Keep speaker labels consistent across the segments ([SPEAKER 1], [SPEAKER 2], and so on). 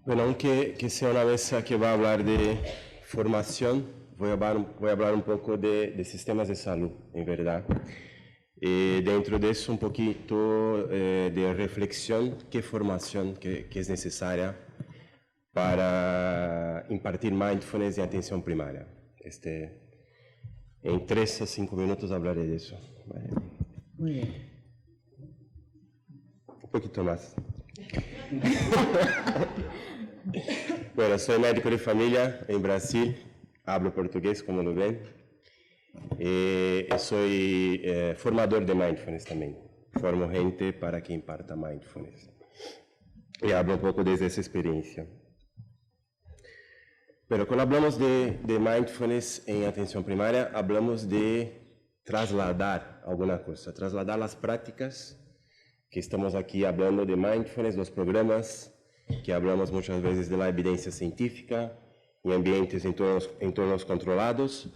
[SPEAKER 1] Bueno, aunque sea una mesa que va a hablar de formación, voy a hablar un poco de sistemas de salud, en verdad. Dentro de eso un poquito de reflexión, qué formación que es necesaria para impartir mindfulness y atención primaria. En 3 a 5 minutos hablaré de eso. Vale.
[SPEAKER 2] Muy bien.
[SPEAKER 1] Un poquito más. Bueno, soy médico de familia en Brasil, hablo portugués, como lo ven. Soy formador de mindfulness también. Formo gente para que imparta mindfulness. Y hablo un poco desde esa experiencia. Pero cuando hablamos de mindfulness en atención primaria, hablamos de trasladar alguna cosa, trasladar las prácticas que estamos aquí hablando de mindfulness, los programas que hablamos muchas veces de la evidencia científica, en ambientes, entornos controlados,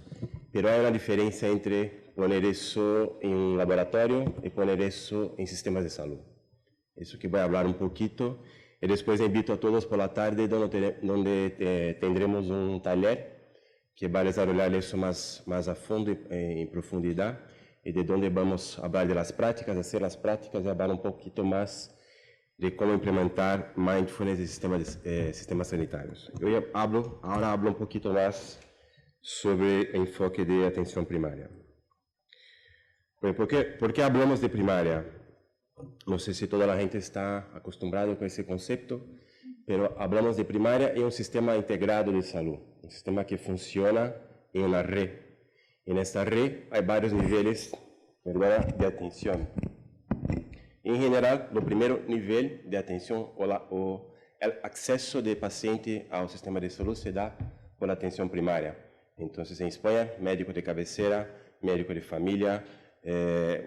[SPEAKER 1] pero hay una diferencia entre poner eso en un laboratorio y poner eso en sistemas de salud. Eso que voy a hablar un poquito. Y después invito a todos por la tarde donde tendremos un taller que va a desarrollar eso más a fondo y en profundidad, y de donde vamos a hablar de las prácticas, hacer las prácticas y hablar un poquito más de cómo implementar mindfulness en sistemas sanitarios. Ahora hablo un poquito más sobre el enfoque de atención primaria. Bueno, ¿por qué hablamos de primaria? No sé si toda la gente está acostumbrada con ese concepto, pero hablamos de primaria en un sistema integrado de salud, un sistema que funciona en una red. En esta red hay varios niveles, ¿verdad?, de atención. En general, el primer nivel de atención o el acceso del paciente al sistema de salud se da por la atención primaria. Entonces, en España, médico de cabecera, médico de familia,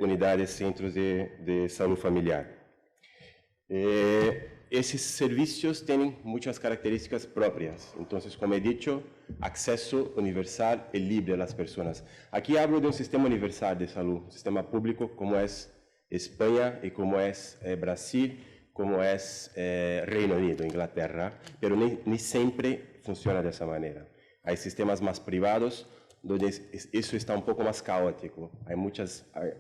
[SPEAKER 1] unidades, centros de salud familiar. Esses servicios tienen muchas características propias. Entonces, como he dicho, acceso universal y libre a las personas. Aquí hablo de un sistema universal de salud, un sistema público como es España y como es Brasil, como es Reino Unido, Inglaterra, pero ni siempre funciona de esa manera. Hay sistemas más privados donde eso está un poco más caótico. Hay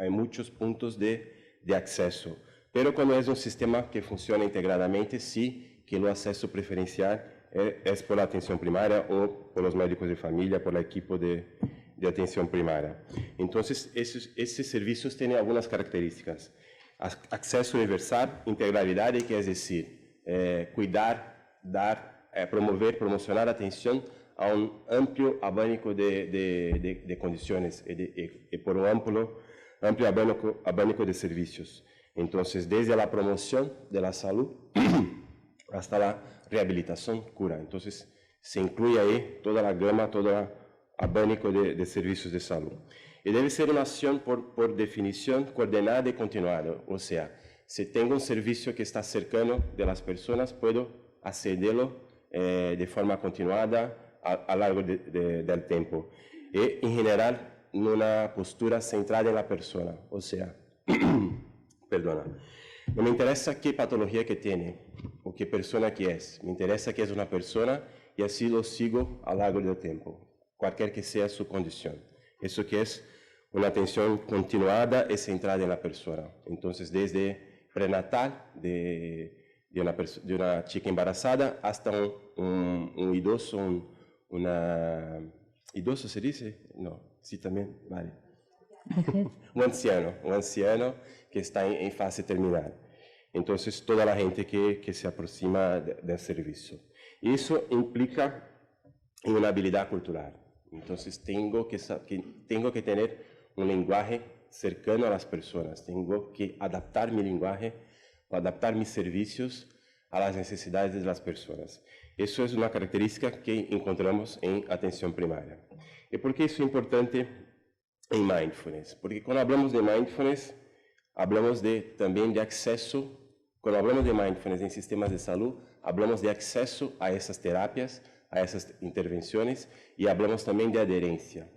[SPEAKER 1] muchos puntos de acceso. Pero cuando es un sistema que funciona integradamente, sí que el acceso preferencial es por la atención primaria o por los médicos de familia, por el equipo de atención primaria. Entonces, esos servicios tienen algunas características. Acceso universal, integralidad, que es decir, cuidar, dar, promocionar atención a un amplio abanico de condiciones y por un amplio abanico de servicios. Entonces, desde la promoción de la salud hasta la rehabilitación, cura. Entonces, se incluye ahí toda la gama, todo el abanico de servicios de salud. Y debe ser una acción por definición coordinada y continuada. O sea, si tengo un servicio que está cercano de las personas, puedo accederlo de forma continuada a lo largo del tiempo. Y, en general, en una postura centrada en la persona. O sea, perdona, no me interesa qué patología que tiene o qué persona que es. Me interesa que es una persona y así lo sigo a lo largo del tiempo, cualquier que sea su condición. Eso que es una atención continuada y centrada en la persona. Entonces, desde prenatal de una chica embarazada hasta un idoso, ¿idoso se dice? No, sí también, vale. Un anciano que está en fase terminal. Entonces, toda la gente que se aproxima del servicio. Eso implica una habilidad cultural. Entonces, tengo que tener un lenguaje cercano a las personas. Tengo que adaptar mi lenguaje o adaptar mis servicios a las necesidades de las personas. Eso es una característica que encontramos en atención primaria. ¿Y por qué eso es importante en mindfulness? Porque cuando hablamos de mindfulness, hablamos también de acceso. Cuando hablamos de mindfulness en sistemas de salud, hablamos de acceso a esas terapias, a esas intervenciones, y hablamos también de adherencia.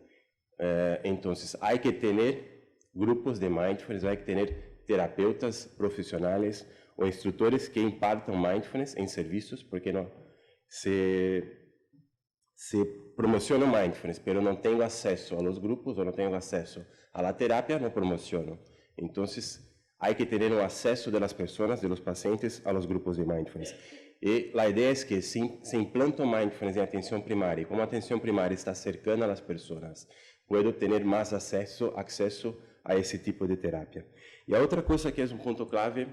[SPEAKER 1] Entonces, hay que tener grupos de mindfulness, hay que tener terapeutas profesionales o instructores que impartan mindfulness en servicios, porque no se promociono mindfulness, pero no tengo acceso a los grupos o no tengo acceso a la terapia, no promociono. Entonces, hay que tener un acceso de las personas, de los pacientes, a los grupos de mindfulness. Y la idea es que si se implanta mindfulness en atención primaria, y como atención primaria está cercana a las personas, puedo tener más acceso a ese tipo de terapia. Y la otra cosa que es un punto clave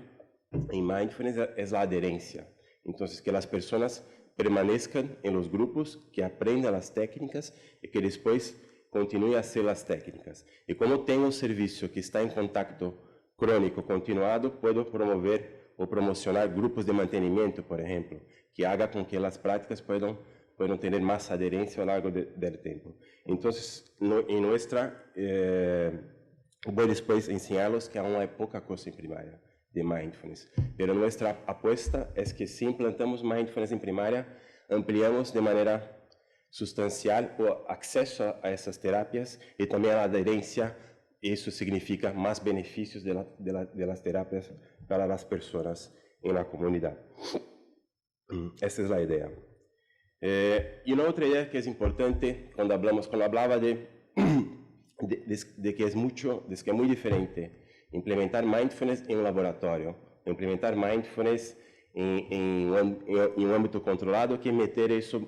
[SPEAKER 1] en mindfulness es la adherencia. Entonces, que las personas permanezcan en los grupos, que aprendan las técnicas y que después continúen a hacer las técnicas. Y como tengo un servicio que está en contacto crónico continuado, puedo promover o promocionar grupos de mantenimiento, por ejemplo, que haga con que las prácticas puedan tener más adherencia a lo largo del tiempo. Entonces, en nuestra, voy después a enseñarlos que aún hay poca cosa en primaria de mindfulness, pero nuestra apuesta es que si implantamos mindfulness en primaria, ampliamos de manera sustancial o acceso a esas terapias y también a la adherencia. Eso significa más beneficios de las terapias para las personas en la comunidad. Esa es la idea. Y una otra idea que es importante cuando hablaba de que es muy diferente implementar mindfulness en un laboratorio, implementar mindfulness en un ámbito controlado, que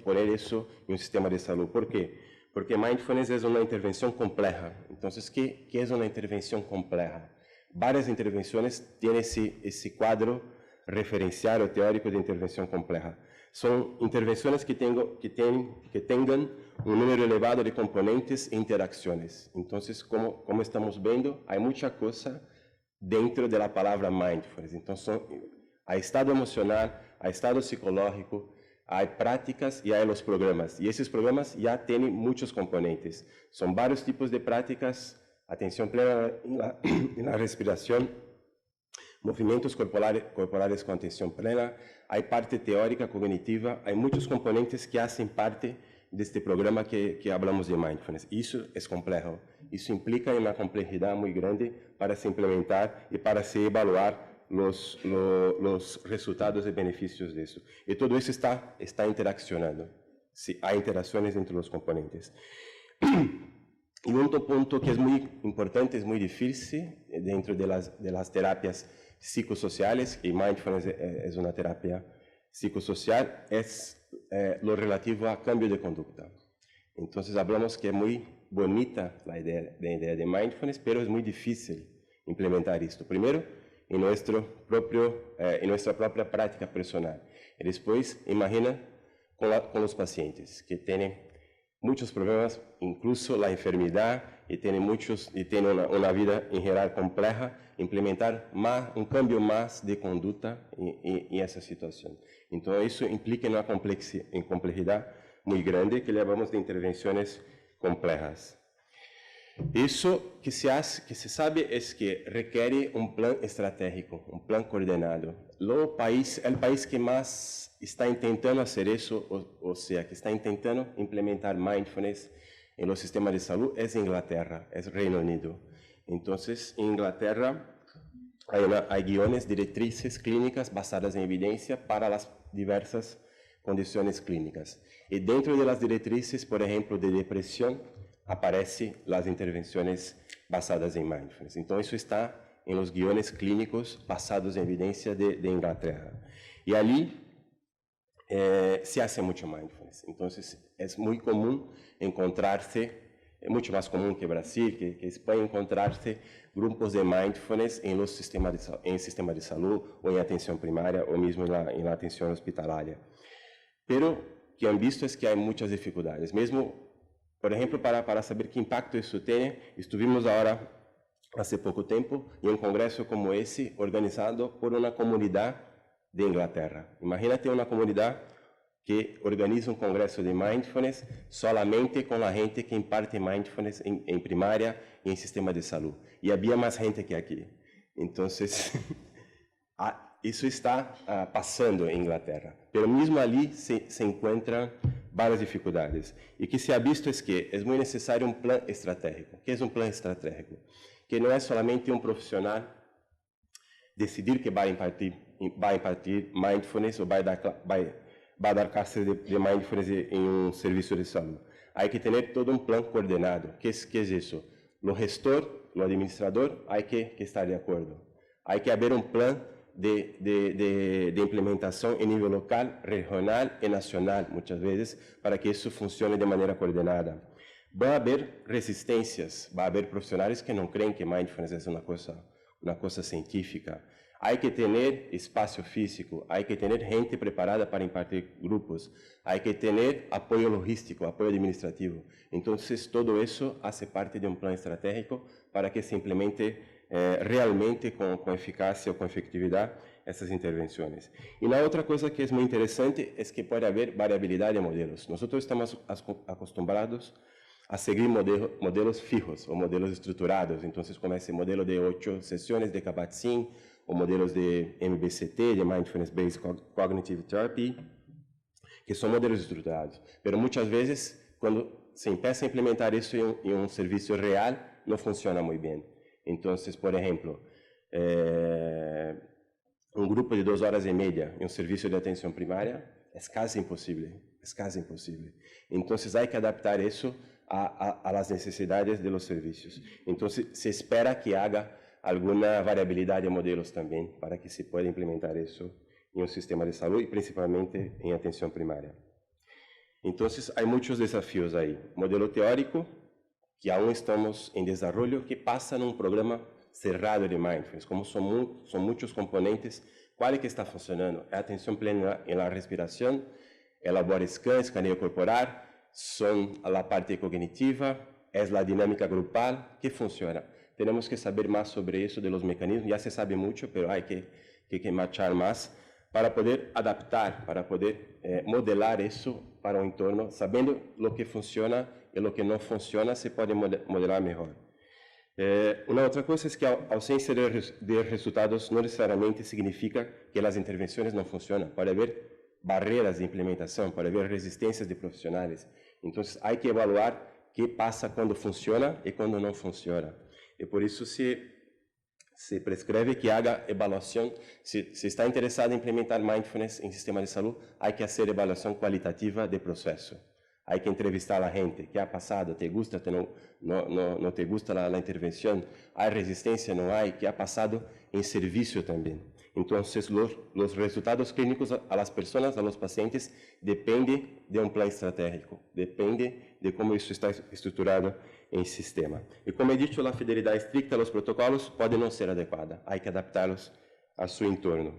[SPEAKER 1] poner eso en un sistema de salud. ¿Por qué? Porque mindfulness es una intervención compleja. Entonces, ¿qué es una intervención compleja? Varias intervenciones tienen ese cuadro referencial o teórico de intervención compleja. Son intervenciones que tengan un número elevado de componentes e interacciones. Entonces, como estamos viendo, hay mucha cosa dentro de la palabra mindfulness. Entonces, hay estado emocional, hay estado psicológico, hay prácticas y hay los programas. Y esos programas ya tienen muchos componentes. Son varios tipos de prácticas: atención plena en la respiración, movimientos corporales con atención plena, hay parte teórica, cognitiva, hay muchos componentes que hacen parte de este programa que hablamos de mindfulness. Eso es complejo. Eso implica una complejidad muy grande para se implementar y para se evaluar los resultados y beneficios de eso. Y todo eso está interaccionando. Sí, hay interacciones entre los componentes. Y otro punto que es muy importante, es muy difícil dentro de las terapias psicosociales, y mindfulness es una terapia psicosocial, es lo relativo a cambio de conducta. Entonces hablamos que es muy bonita la idea de mindfulness, pero es muy difícil implementar esto. Primero, en nuestra propia práctica personal. Y después, imagina con los pacientes que tienen muchos problemas, incluso la enfermedad, y tienen una vida en general compleja, implementar un cambio más de conducta en esa situación. Entonces, eso implica una complejidad muy grande que llamamos de intervenciones complejas. Eso que se sabe es que requiere un plan estratégico, un plan coordinado. El país que más está intentando hacer eso, o sea, que está intentando implementar mindfulness en los sistemas de salud, es Inglaterra, es Reino Unido. Entonces, en Inglaterra hay guiones, directrices clínicas basadas en evidencia para las diversas condiciones clínicas. Y dentro de las directrices, por ejemplo, de depresión, aparecen las intervenciones basadas en mindfulness. Entonces, eso está en los guiones clínicos basados en evidencia de Inglaterra. Y allí se hace mucho mindfulness. Entonces, es muy común encontrarse, es mucho más común que Brasil, que España, encontrarse grupos de mindfulness en los sistemas de salud, o en atención primaria, o mismo en la atención hospitalaria. Pero que han visto es que hay muchas dificultades. Mesmo, por ejemplo, para saber qué impacto eso tiene, estuvimos ahora, hace poco tiempo, en un congreso como ese, organizado por una comunidad de Inglaterra. Imagínate una comunidad que organiza un congreso de mindfulness solamente con la gente que imparte mindfulness en primaria y en sistema de salud. Y había más gente que aquí. Entonces, eso está pasando en Inglaterra. Pero mismo allí se encuentran varias dificultades. Y que se ha visto es que es muy necesario un plan estratégico. ¿Qué es un plan estratégico? Que no es solamente un profesional decidir que va a impartir mindfulness o va va a dar clases de mindfulness en un servicio de salud. Hay que tener todo un plan coordinado. ¿Qué es eso? Lo gestor, lo administrador, hay que estar de acuerdo. Hay que haber un plan de implementación en nivel local, regional y nacional, muchas veces, para que eso funcione de manera coordinada. Va a haber resistencias, va a haber profesionales que no creen que mindfulness es una cosa científica. Hay que tener espacio físico, hay que tener gente preparada para impartir grupos, hay que tener apoyo logístico, apoyo administrativo. Entonces, todo eso hace parte de un plan estratégico para que se implemente realmente con eficacia o con efectividad estas intervenciones. Y la otra cosa que es muy interesante es que puede haber variabilidad de modelos. Nosotros estamos acostumbrados a seguir modelos fijos o modelos estruturados. Entonces, como ese modelo de 8 sesiones de Kabat-Zinn o modelos de MBCT, de Mindfulness Based Cognitive Therapy, que son modelos estruturados. Pero muchas veces, cuando se empieza a implementar eso en un servicio real, no funciona muy bien. Entonces, por ejemplo, un grupo de 2 horas y media en un servicio de atención primaria es casi imposible, Entonces, hay que adaptar eso a las necesidades de los servicios. Entonces, se espera que haga alguna variabilidad de modelos también para que se pueda implementar eso en un sistema de salud y principalmente en atención primaria. Entonces, hay muchos desafíos ahí. Modelo teórico, que aún estamos en desarrollo, que pasa en un programa cerrado de mindfulness. Como son muchos componentes, ¿cuál es que está funcionando? Es atención plena en la respiración, el body scan, escaneo corporal, son la parte cognitiva, es la dinámica grupal, que funciona. Tenemos que saber más sobre eso, de los mecanismos. Ya se sabe mucho, pero hay que marchar más para poder adaptar, para poder modelar eso para un entorno, sabiendo lo que funciona y lo que no funciona, se puede modelar mejor. Una otra cosa es que la ausencia de resultados no necesariamente significa que las intervenciones no funcionan. Puede haber barreras de implementación, puede haber resistencias de profesionales. Entonces, hay que evaluar qué pasa cuando funciona y cuando no funciona. Y por eso se prescribe que haga evaluación. Si está interesado en implementar mindfulness en sistema de salud, hay que hacer evaluación cualitativa de proceso. Hay que entrevistar a la gente. ¿Qué ha pasado? ¿Te gusta? ¿No te gusta la intervención? ¿Hay resistencia? ¿No hay? ¿Qué ha pasado en servicio también? Entonces, los resultados clínicos a las personas, a los pacientes, depende de un plan estratégico, depende de cómo eso está estructurado en sistema. Y como he dicho, la fidelidad estricta a los protocolos puede no ser adecuada, hay que adaptarlos a su entorno.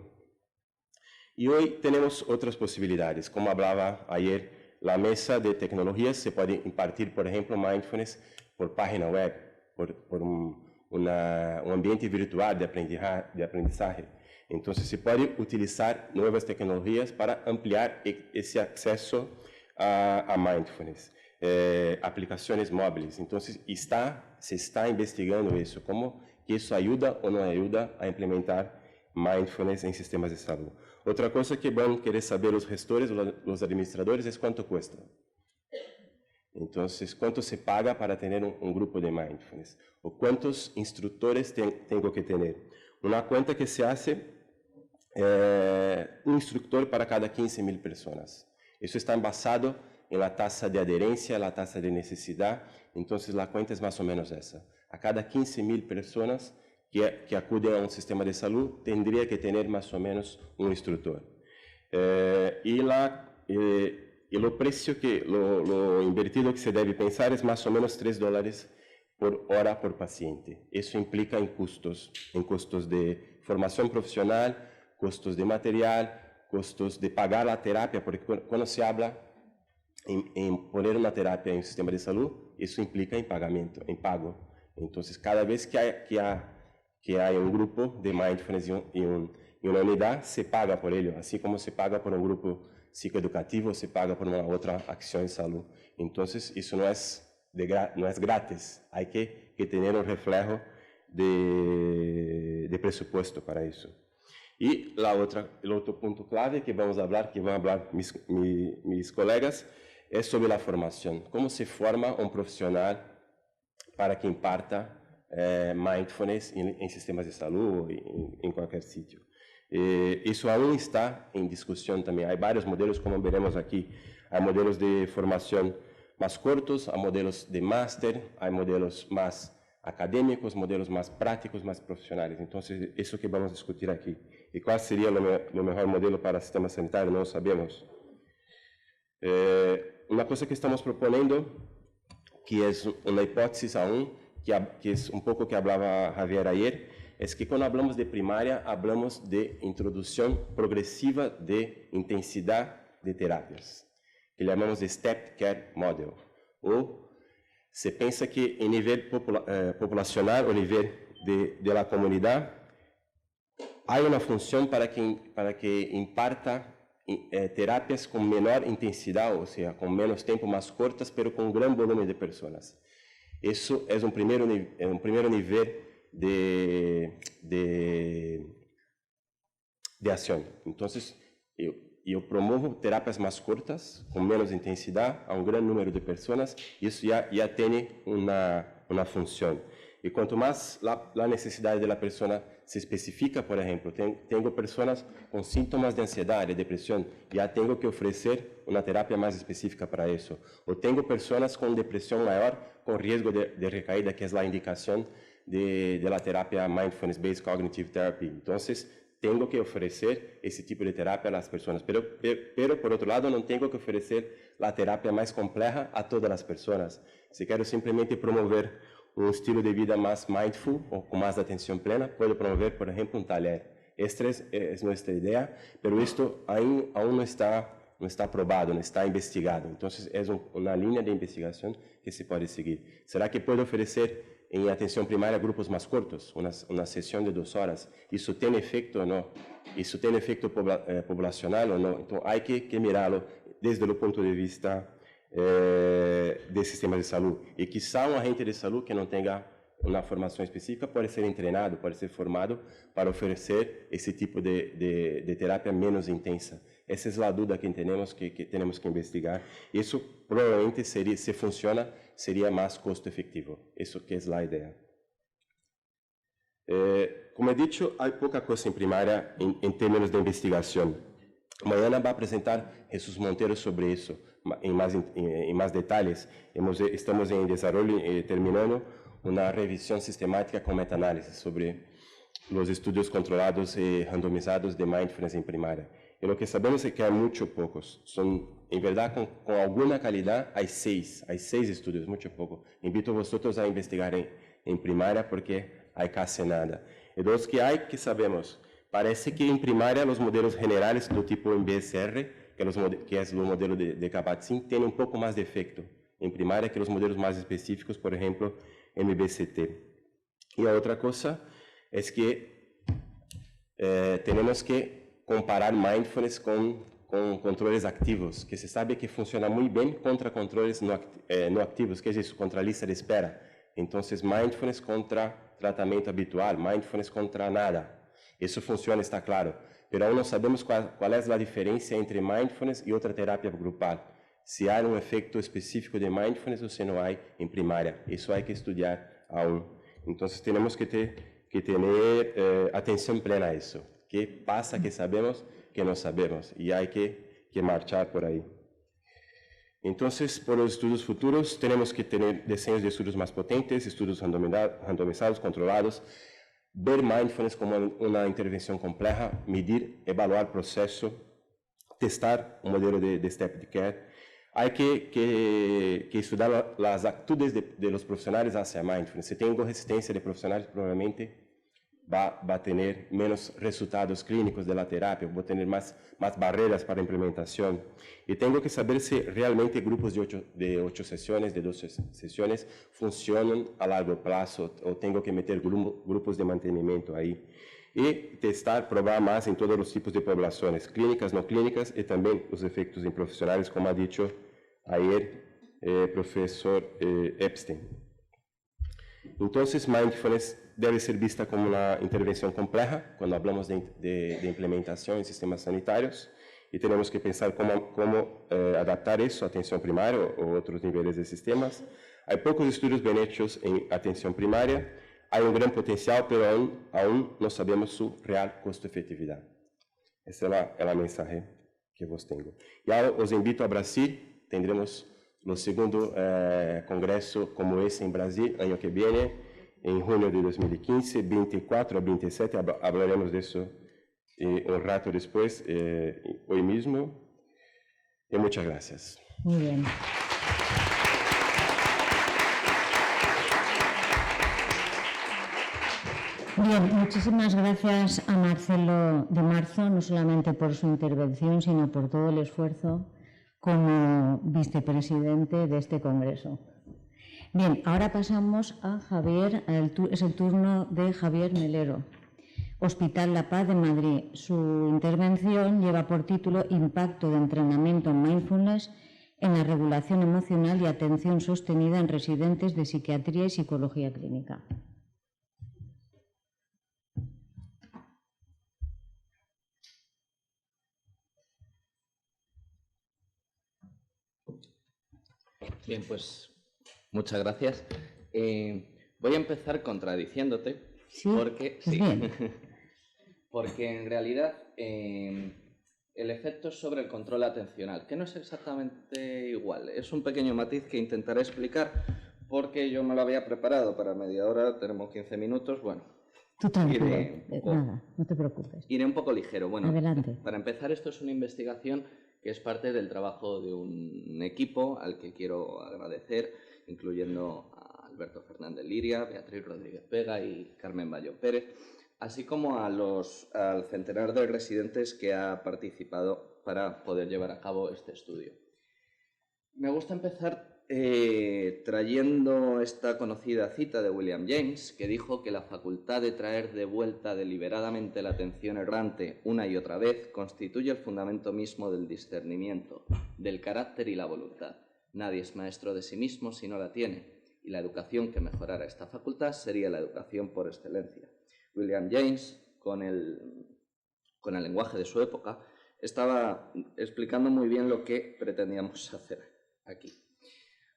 [SPEAKER 1] Y hoy tenemos otras posibilidades, como hablaba ayer, la mesa de tecnologías se puede impartir, por ejemplo, mindfulness por página web, por un ambiente virtual de aprendizaje. Entonces, se puede utilizar nuevas tecnologías para ampliar ese acceso a mindfulness. Aplicaciones móviles. Entonces, se está investigando eso, cómo que eso ayuda o no ayuda a implementar mindfulness en sistemas de salud. Otra cosa que van a querer saber los gestores, los administradores, es cuánto cuesta. Entonces, ¿cuánto se paga para tener un grupo de mindfulness? ¿O cuántos instructores tengo que tener? Una cuenta que se hace, un instructor para cada 15.000 personas. Eso está basado en la tasa de adherencia, la tasa de necesidad. Entonces, la cuenta es más o menos esa. A cada 15.000 personas que acuden a un sistema de salud, tendría que tener más o menos un instructor. Y lo precio lo invertido que se debe pensar es más o menos $3 por hora por paciente. Eso implica en costos de formación profesional, costos de material, costos de pagar la terapia, porque cuando se habla en poner una terapia en un sistema de salud, eso implica en pago. Entonces, cada vez que hay un grupo de mindfulness en una unidad, se paga por ello, así como se paga por un grupo psicoeducativo, se paga por una otra acción en salud. Entonces, eso no es gratis, hay que tener un reflejo de presupuesto para eso. Y el otro punto clave que van a hablar mis colegas, es sobre la formación. ¿Cómo se forma un profesional para que imparta mindfulness en sistemas de salud o en cualquier sitio? Isso aún está em discussão também. Há vários modelos, como veremos aqui. Há modelos de formação mais curtos, há modelos de máster, há modelos mais acadêmicos, modelos mais práticos, mais profissionais. Então, isso que vamos discutir aqui. E qual seria o melhor modelo para o sistema sanitário? Não sabemos. Uma coisa que estamos propondo, que é uma hipótese aún, que é um pouco que falava Javier ayer, é que quando falamos de primária, falamos de introdução progressiva de intensidade de terapias, que chamamos de Step Care Model. Ou se pensa que em nível populacional, ou nível de la comunidade, há uma função para que imparta terapias com menor intensidade, ou seja, com menos tempo, mais curtas, mas com um grande volume de pessoas. Isso é um primeiro nível de ação. Então, eu promovo terapias mais curtas, com menos intensidade, a um grande número de pessoas. Isso já tem uma função. E quanto mais a necessidade da pessoa se especifica, por exemplo, tenho pessoas com sintomas de ansiedade, depressão, já tenho que oferecer uma terapia mais específica para isso. Ou tenho pessoas com depressão maior, com risco de recaída, que é a indicação de la terapia Mindfulness-Based Cognitive Therapy. Então, tenho que oferecer esse tipo de terapia às pessoas. Pero, por outro lado, não tenho que oferecer a terapia mais complexa a todas as pessoas. Se quero simplesmente promover um estilo de vida mais mindful ou com mais atenção plena, posso promover, por exemplo, um taller. Esta é nossa ideia, mas isto ainda não está aprovado, não está investigado. Então, é uma linha de investigação que se pode seguir. Será que pode oferecer em atenção primária grupos mais curtos, uma sessão de 2 horas? Isso tem efeito ou não? Isso tem efeito populacional ou não? Então, há que mirá-lo desde o ponto de vista de sistema de saúde. E quizá um agente de saúde que não tenha uma formação específica pode ser treinado, pode ser formado para oferecer esse tipo de terapia menos intensa. Essa é a dúvida que temos que investigar. Isso provavelmente seria, se funciona, seria mais custo efetivo. Isso que é a ideia. Como he dicho, há pouca coisa em primária em termos de investigação. Amanhã vai apresentar Jesus Monteiro sobre isso em mais detalhes. Estamos em desenvolvimento, terminando uma revisão sistemática com meta-análise sobre os estudos controlados e randomizados de mindfulness em primária. E o que sabemos é que há muito poucos. São, em verdade, com alguma qualidade, há 6 estudos, muito pouco. Invito vocês a investigar em primária, porque há quase nada. E dos que há, que sabemos? Parece que em primária os modelos generais do tipo MBSR, que é o modelo de Kabat-Zinn, têm um pouco mais de efeito em primária que os modelos mais específicos, por exemplo, MBCT. E a outra coisa é que temos que comparar mindfulness com controles ativos, que se sabe que funciona muito bem contra controles não ativos, que é isso, contra a lista de espera. Então, mindfulness contra tratamento habitual, mindfulness contra nada. Isso funciona, está claro. Mas ainda não sabemos qual é a diferença entre mindfulness e outra terapia grupal. Se há um efeito específico de mindfulness ou se não há em primária. Isso há que estudar aún. Então, temos que ter atenção plena a isso. Que passa que sabemos, que não sabemos. E há que marchar por aí. Então, por os estudos futuros, temos que ter desenhos de estudos mais potentes, estudos randomizados, controlados, ver mindfulness como uma intervenção complexa, medir, evaluar o processo, testar o modelo de step care. Há que estudar as atitudes de los profissionais hacia mindfulness. Se tenho resistência de profissionais, provavelmente vai ter menos resultados clínicos da terapia, vou ter mais barreiras para a implementação. E tenho que saber se realmente grupos de 8 sessões, de 12 sessões, funcionam a largo prazo, ou tenho que meter grupos de mantenimento aí. E testar, provar mais em todos os tipos de populações, clínicas, não clínicas, e também os efeitos em profissionais, como ha dicho ayer professor Epstein. Então, mindfulness deve ser vista como uma intervenção complexa, quando falamos de implementação em sistemas sanitários, e temos que pensar como adaptar isso à atenção primária ou outros níveis de sistemas. Há poucos estudos bem hechos em atenção primária, há um grande potencial, mas aún não sabemos sua real custo-efetividade. Ese es el mensaje que vos tengo. Ya os invito a Brasil, tendremos el segundo congreso como ese en Brasil, año que viene, en junio de 2015, 24 a 27, hablaremos de eso un rato después, hoy mismo. Y muchas gracias.
[SPEAKER 2] Muy bien. Bien, muchísimas gracias a Marcelo de Marzo, no solamente por su intervención, sino por todo el esfuerzo como vicepresidente de este congreso. Bien, ahora pasamos a Javier, es el turno de Javier Melero, Hospital La Paz de Madrid. Su intervención lleva por título Impacto de entrenamiento en mindfulness en la regulación emocional y atención sostenida en residentes de psiquiatría y psicología clínica.
[SPEAKER 3] Bien, pues muchas gracias. Voy a empezar contradiciéndote,
[SPEAKER 2] ¿Sí?
[SPEAKER 3] porque,
[SPEAKER 2] Pues bien.
[SPEAKER 3] porque en realidad el efecto es sobre el control atencional, que no es exactamente igual. Es un pequeño matiz que intentaré explicar porque yo me lo había preparado para media hora, tenemos 15 minutos, bueno.
[SPEAKER 2] Tú tranquilo, nada, no te preocupes.
[SPEAKER 3] Iré un poco ligero. Bueno,
[SPEAKER 2] adelante.
[SPEAKER 3] Para empezar, esto es una investigación que es parte del trabajo de un equipo al que quiero agradecer, incluyendo a Alberto Fernández Liria, Beatriz Rodríguez Vega y Carmen Bayo Pérez, así como al centenar de residentes que ha participado para poder llevar a cabo este estudio. Me gusta empezar trayendo esta conocida cita de William James, que dijo que la facultad de traer de vuelta deliberadamente la atención errante una y otra vez constituye el fundamento mismo del discernimiento, del carácter y la voluntad. Nadie es maestro de sí mismo si no la tiene, y la educación que mejorara esta facultad sería la educación por excelencia. William James, con el lenguaje de su época, estaba explicando muy bien lo que pretendíamos hacer aquí.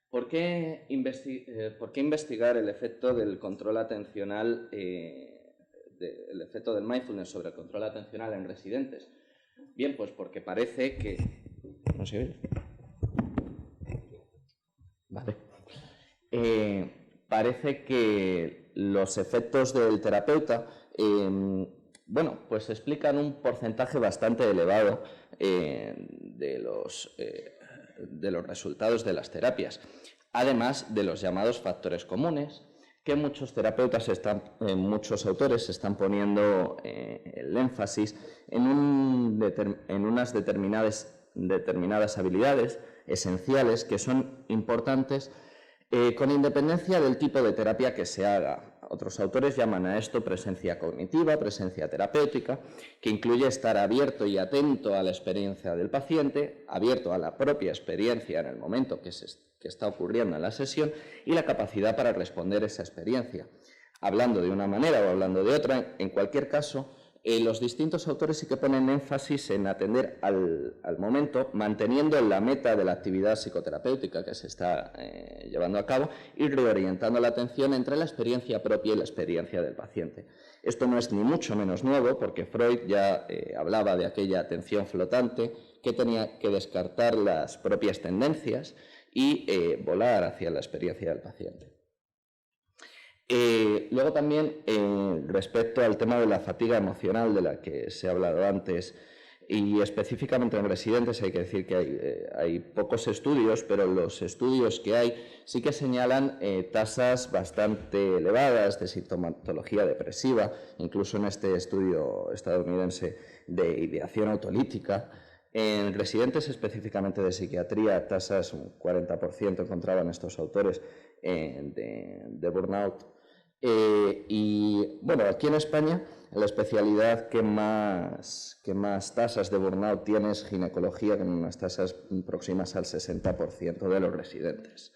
[SPEAKER 3] ¿Por qué investigar el efecto del control atencional, el efecto del mindfulness sobre el control atencional en residentes? Bien, pues porque parece que... ¿No se oye? Vale. Parece que los efectos del terapeuta, bueno, pues explican un porcentaje bastante elevado de los resultados de las terapias, además de los llamados factores comunes, que muchos terapeutas, muchos autores están poniendo el énfasis en unas determinadas habilidades esenciales que son importantes con independencia del tipo de terapia que se haga. Otros autores llaman a esto presencia cognitiva, presencia terapéutica, que incluye estar abierto y atento a la experiencia del paciente, abierto a la propia experiencia en el momento que está ocurriendo en la sesión y la capacidad para responder a esa experiencia. Hablando de una manera o hablando de otra, en cualquier caso, los distintos autores sí que ponen énfasis en atender al momento, manteniendo la meta de la actividad psicoterapéutica que se está llevando a cabo y reorientando la atención entre la experiencia propia y la experiencia del paciente. Esto no es ni mucho menos nuevo, porque Freud ya hablaba de aquella atención flotante que tenía que descartar las propias tendencias y volar hacia la experiencia del paciente. Luego también, respecto al tema de la fatiga emocional de la que se ha hablado antes, y específicamente en residentes, hay que decir que hay pocos estudios, pero los estudios que hay sí que señalan tasas bastante elevadas de sintomatología depresiva, incluso en este estudio estadounidense de ideación autolítica. En residentes específicamente de psiquiatría, tasas, un 40% encontraban estos autores de burnout. Y bueno, aquí en España la especialidad que más tasas de burnout tiene es ginecología, con unas tasas próximas al 60% de los residentes.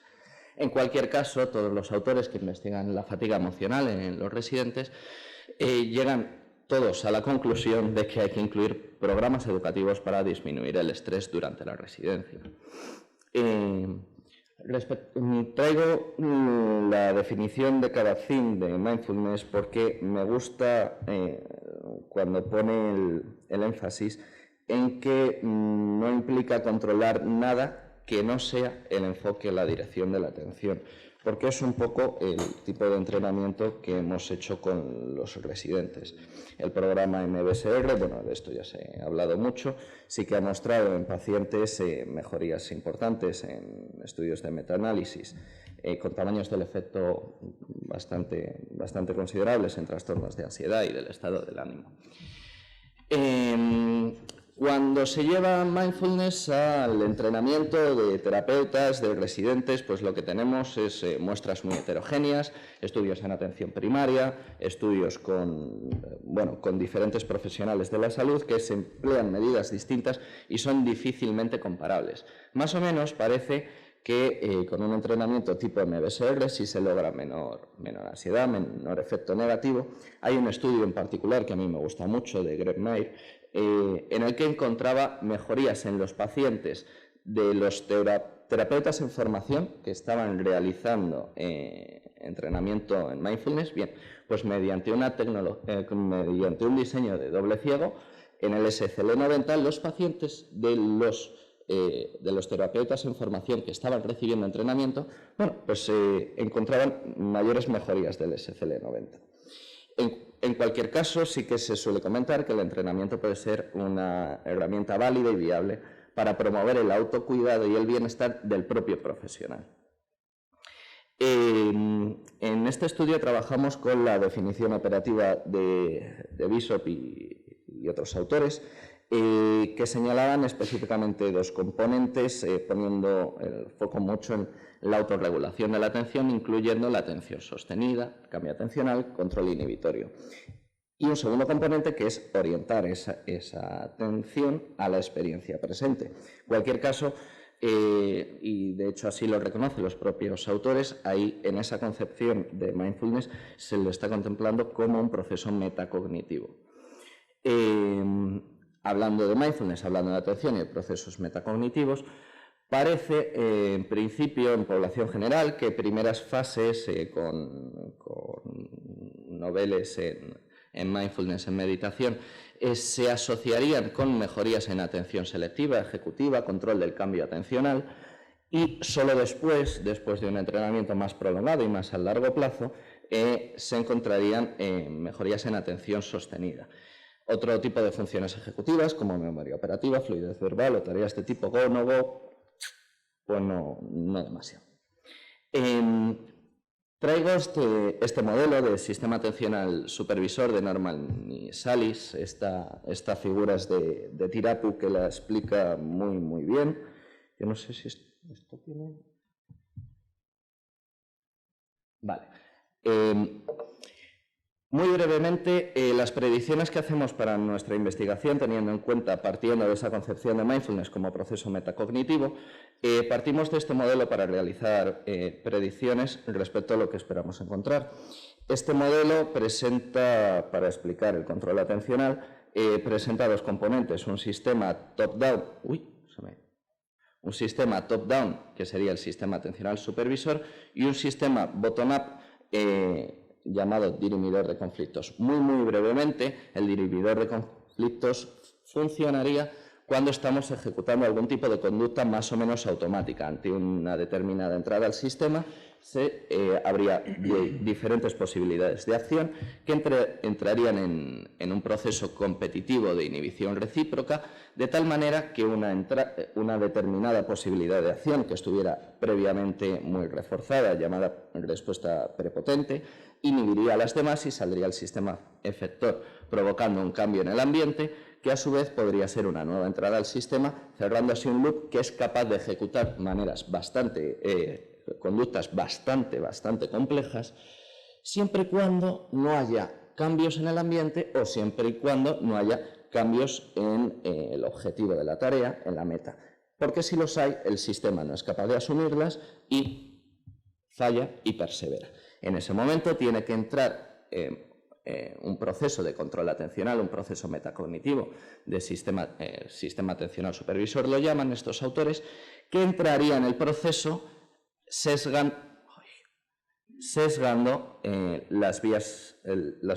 [SPEAKER 3] En cualquier caso, todos los autores que investigan la fatiga emocional en los residentes llegan todos a la conclusión de que hay que incluir programas educativos para disminuir el estrés durante la residencia. Traigo la definición de Kabat-Zinn de mindfulness porque me gusta cuando pone el énfasis en que no implica controlar nada que no sea el enfoque, la dirección de la atención, porque es un poco el tipo de entrenamiento que hemos hecho con los residentes. El programa MBSR, bueno, de esto ya se ha hablado mucho, sí que ha mostrado en pacientes mejorías importantes en estudios de metaanálisis, con tamaños del efecto bastante considerables en trastornos de ansiedad y del estado del ánimo. Cuando se lleva mindfulness al entrenamiento de terapeutas, de residentes, pues lo que tenemos es muestras muy heterogéneas, estudios en atención primaria, estudios con diferentes profesionales de la salud que se emplean medidas distintas y son difícilmente comparables. Más o menos parece que con un entrenamiento tipo MBSR sí se logra menor ansiedad, menor efecto negativo. Hay un estudio en particular que a mí me gusta mucho, de Greg Mayer, en el que encontraba mejorías en los pacientes de los terapeutas en formación que estaban realizando entrenamiento en mindfulness, bien, pues mediante un diseño de doble ciego, en el SCL90 los pacientes de los terapeutas en formación que estaban recibiendo entrenamiento, bueno, pues encontraban mayores mejorías del SCL90. En cualquier caso, sí que se suele comentar que el entrenamiento puede ser una herramienta válida y viable para promover el autocuidado y el bienestar del propio profesional. En este estudio trabajamos con la definición operativa de Bishop y otros autores, que señalaban específicamente dos componentes, poniendo el foco mucho en la autorregulación de la atención, incluyendo la atención sostenida, cambio atencional, control inhibitorio. Y un segundo componente que es orientar esa atención a la experiencia presente. En cualquier caso, y de hecho así lo reconocen los propios autores, ahí en esa concepción de mindfulness se lo está contemplando como un proceso metacognitivo. Hablando de mindfulness, hablando de atención y de procesos metacognitivos, parece, en principio, en población general, que primeras fases con noveles en mindfulness, en meditación, se asociarían con mejorías en atención selectiva, ejecutiva, control del cambio atencional, y solo después de un entrenamiento más prolongado y más a largo plazo, se encontrarían mejorías en atención sostenida. Otro tipo de funciones ejecutivas, como memoria operativa, fluidez verbal o tareas de tipo go, no go, pues no demasiado. Traigo este modelo de sistema atencional supervisor de Norman y Salis. Esta figura es de Tirapu, que la explica muy bien. Yo no sé si esto tiene... Vale. Muy brevemente, las predicciones que hacemos para nuestra investigación, teniendo en cuenta, partiendo de esa concepción de mindfulness como proceso metacognitivo, partimos de este modelo para realizar predicciones respecto a lo que esperamos encontrar. Este modelo presenta, para explicar el control atencional, presenta dos componentes: un sistema top-down, que sería el sistema atencional supervisor, y un sistema bottom-up, llamado dirimidor de conflictos. Muy brevemente, el dirimidor de conflictos funcionaría cuando estamos ejecutando algún tipo de conducta más o menos automática. Ante una determinada entrada al sistema, habría diferentes posibilidades de acción que entrarían en un proceso competitivo de inhibición recíproca, de tal manera que una determinada posibilidad de acción que estuviera previamente muy reforzada, llamada respuesta prepotente, inhibiría a las demás y saldría el sistema efector, provocando un cambio en el ambiente que a su vez podría ser una nueva entrada al sistema, cerrando así un loop que es capaz de ejecutar conductas bastante complejas, siempre y cuando no haya cambios en el ambiente o siempre y cuando no haya cambios en el objetivo de la tarea, en la meta. Porque si los hay, el sistema no es capaz de asumirlas y falla y persevera. En ese momento tiene que entrar un proceso de control atencional, un proceso metacognitivo de sistema atencional supervisor, lo llaman estos autores, que entraría en el proceso sesgando sesgando las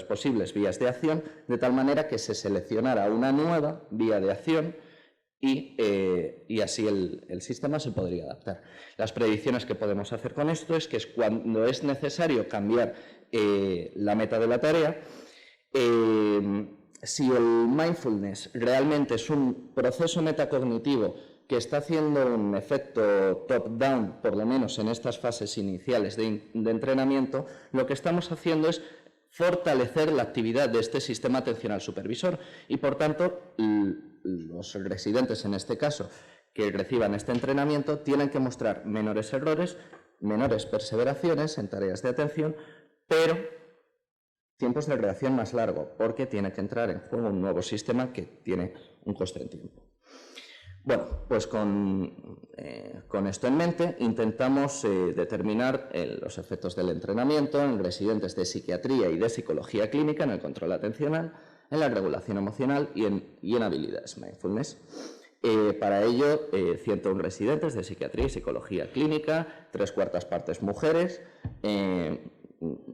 [SPEAKER 3] posibles vías de acción, de tal manera que se seleccionara una nueva vía de acción y así el sistema se podría adaptar. Las predicciones que podemos hacer con esto es que cuando es necesario cambiar la meta de la tarea, si el mindfulness realmente es un proceso metacognitivo que está haciendo un efecto top-down, por lo menos en estas fases iniciales de entrenamiento, lo que estamos haciendo es fortalecer la actividad de este sistema atencional supervisor y, por tanto, los residentes, en este caso, que reciban este entrenamiento, tienen que mostrar menores errores, menores perseveraciones en tareas de atención, pero tiempos de reacción más largo, porque tiene que entrar en juego un nuevo sistema que tiene un coste en tiempo. Bueno, pues con esto en mente intentamos determinar los efectos del entrenamiento en residentes de psiquiatría y de psicología clínica en el control atencional, en la regulación emocional y en habilidades mindfulness. Para ello, 101 residentes de psiquiatría y psicología clínica, 3/4 partes mujeres,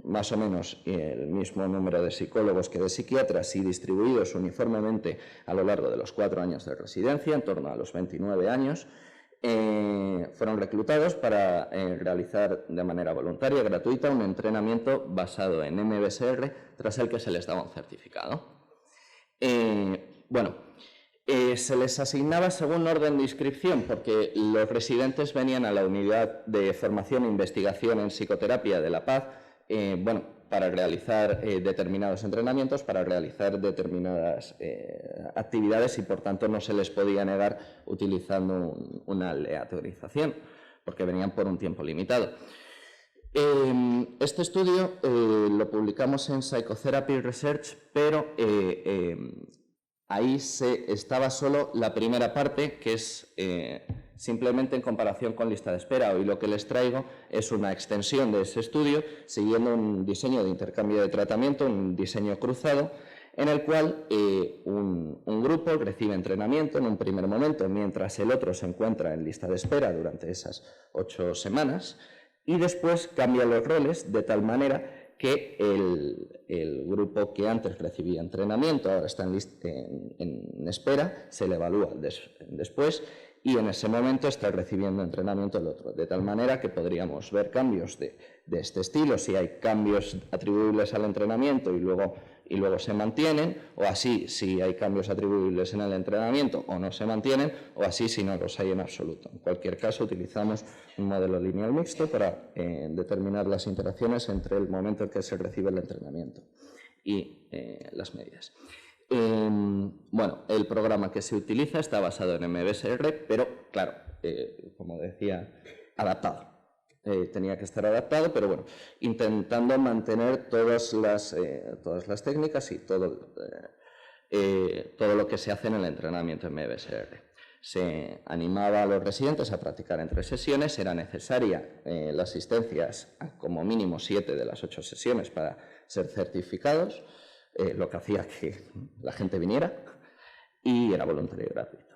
[SPEAKER 3] más o menos el mismo número de psicólogos que de psiquiatras y distribuidos uniformemente a lo largo de los 4 años de residencia, en torno a los 29 años, fueron reclutados para realizar de manera voluntaria y gratuita un entrenamiento basado en MBSR, tras el que se les daba un certificado. Se les asignaba según orden de inscripción, porque los residentes venían a la unidad de formación e investigación en psicoterapia de La Paz, para realizar determinados entrenamientos, para realizar determinadas actividades y, por tanto, no se les podía negar utilizando una aleatorización, porque venían por un tiempo limitado. Este estudio lo publicamos en Psychotherapy Research, pero ahí estaba solo la primera parte, que es simplemente en comparación con lista de espera. Hoy lo que les traigo es una extensión de ese estudio, siguiendo un diseño de intercambio de tratamiento, un diseño cruzado, en el cual un grupo recibe entrenamiento en un primer momento, mientras el otro se encuentra en lista de espera durante esas 8 semanas, y después cambia los roles de tal manera que el grupo que antes recibía entrenamiento ahora está en espera, se le evalúa después y en ese momento está recibiendo entrenamiento el otro, de tal manera que podríamos ver cambios de este estilo, si hay cambios atribuibles al entrenamiento y luego se mantienen, o así si hay cambios atribuibles en el entrenamiento o no se mantienen, o así si no los hay en absoluto. En cualquier caso, utilizamos un modelo lineal mixto para determinar las interacciones entre el momento en que se recibe el entrenamiento y las medias. El programa que se utiliza está basado en MBSR, pero claro, como decía, adaptado. Tenía que estar adaptado, pero intentando mantener todas las técnicas y todo lo que se hace en el entrenamiento en MBSR. Se animaba a los residentes a practicar entre sesiones, era necesaria la asistencia a como mínimo 7 de las 8 sesiones para ser certificados, lo que hacía que la gente viniera, y era voluntario y gratuito.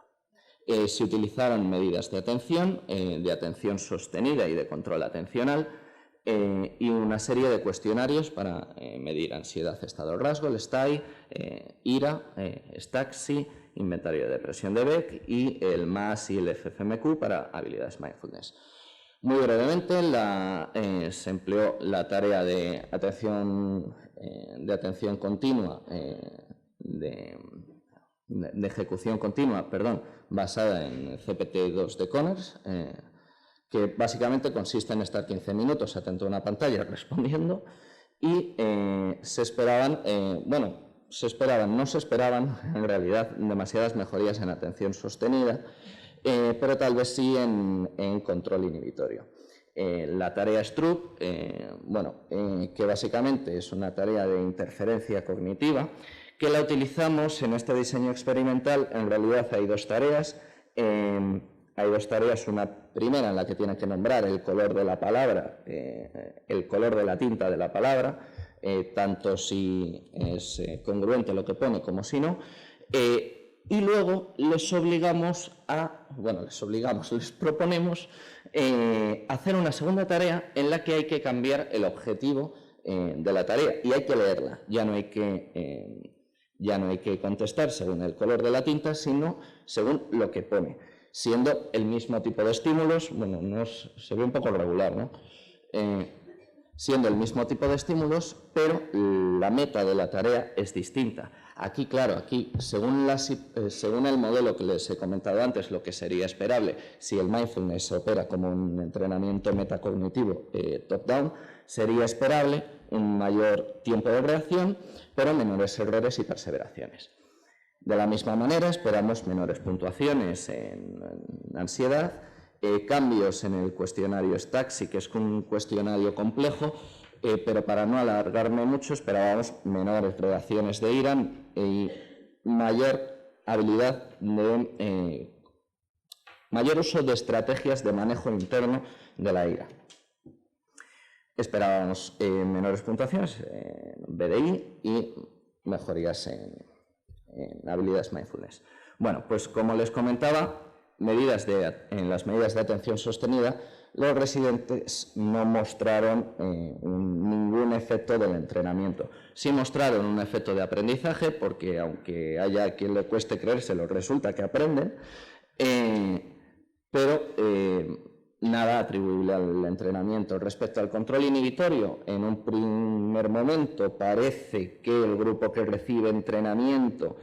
[SPEAKER 3] Se utilizaron medidas de atención sostenida y de control atencional, y una serie de cuestionarios para medir ansiedad, estado de rasgo, el STAI, IRA, STAXI, inventario de depresión de Beck y el MAS y el FFMQ para habilidades mindfulness. Muy brevemente, se empleó la tarea de atención continua, de ejecución continua, basada en el CPT-2 de Conners, que básicamente consiste en estar 15 minutos atento a una pantalla respondiendo, y no se esperaban en realidad demasiadas mejorías en atención sostenida, pero tal vez sí en control inhibitorio. La tarea STRUP, que básicamente es una tarea de interferencia cognitiva, que la utilizamos en este diseño experimental. En realidad hay 2 tareas. Una primera en la que tiene que nombrar el color de la palabra, el color de la tinta de la palabra, tanto si es congruente lo que pone como si no. y luego les proponemos hacer una segunda tarea en la que hay que cambiar el objetivo de la tarea y hay que leerla. Ya no hay que contestar según el color de la tinta, sino según lo que pone, siendo el mismo tipo de estímulos. Bueno, se ve un poco regular, ¿no? Siendo el mismo tipo de estímulos, pero la meta de la tarea es distinta. Aquí, claro, según el modelo que les he comentado antes, lo que sería esperable si el mindfulness se opera como un entrenamiento metacognitivo top-down, sería esperable un mayor tiempo de reacción, pero menores errores y perseveraciones. De la misma manera, esperamos menores puntuaciones en ansiedad, cambios en el cuestionario STAXI, que es un cuestionario complejo, pero para no alargarme mucho, esperábamos menores reacciones de ira y mayor uso de estrategias de manejo interno de la ira. Esperábamos menores puntuaciones en BDI y mejorías en habilidades mindfulness. Bueno, pues como les comentaba, en las medidas de atención sostenida, los residentes no mostraron ningún efecto del entrenamiento. Sí mostraron un efecto de aprendizaje, porque aunque haya quien le cueste creérselo, resulta que aprenden, pero nada atribuible al entrenamiento. Respecto al control inhibitorio, en un primer momento parece que el grupo que recibe entrenamiento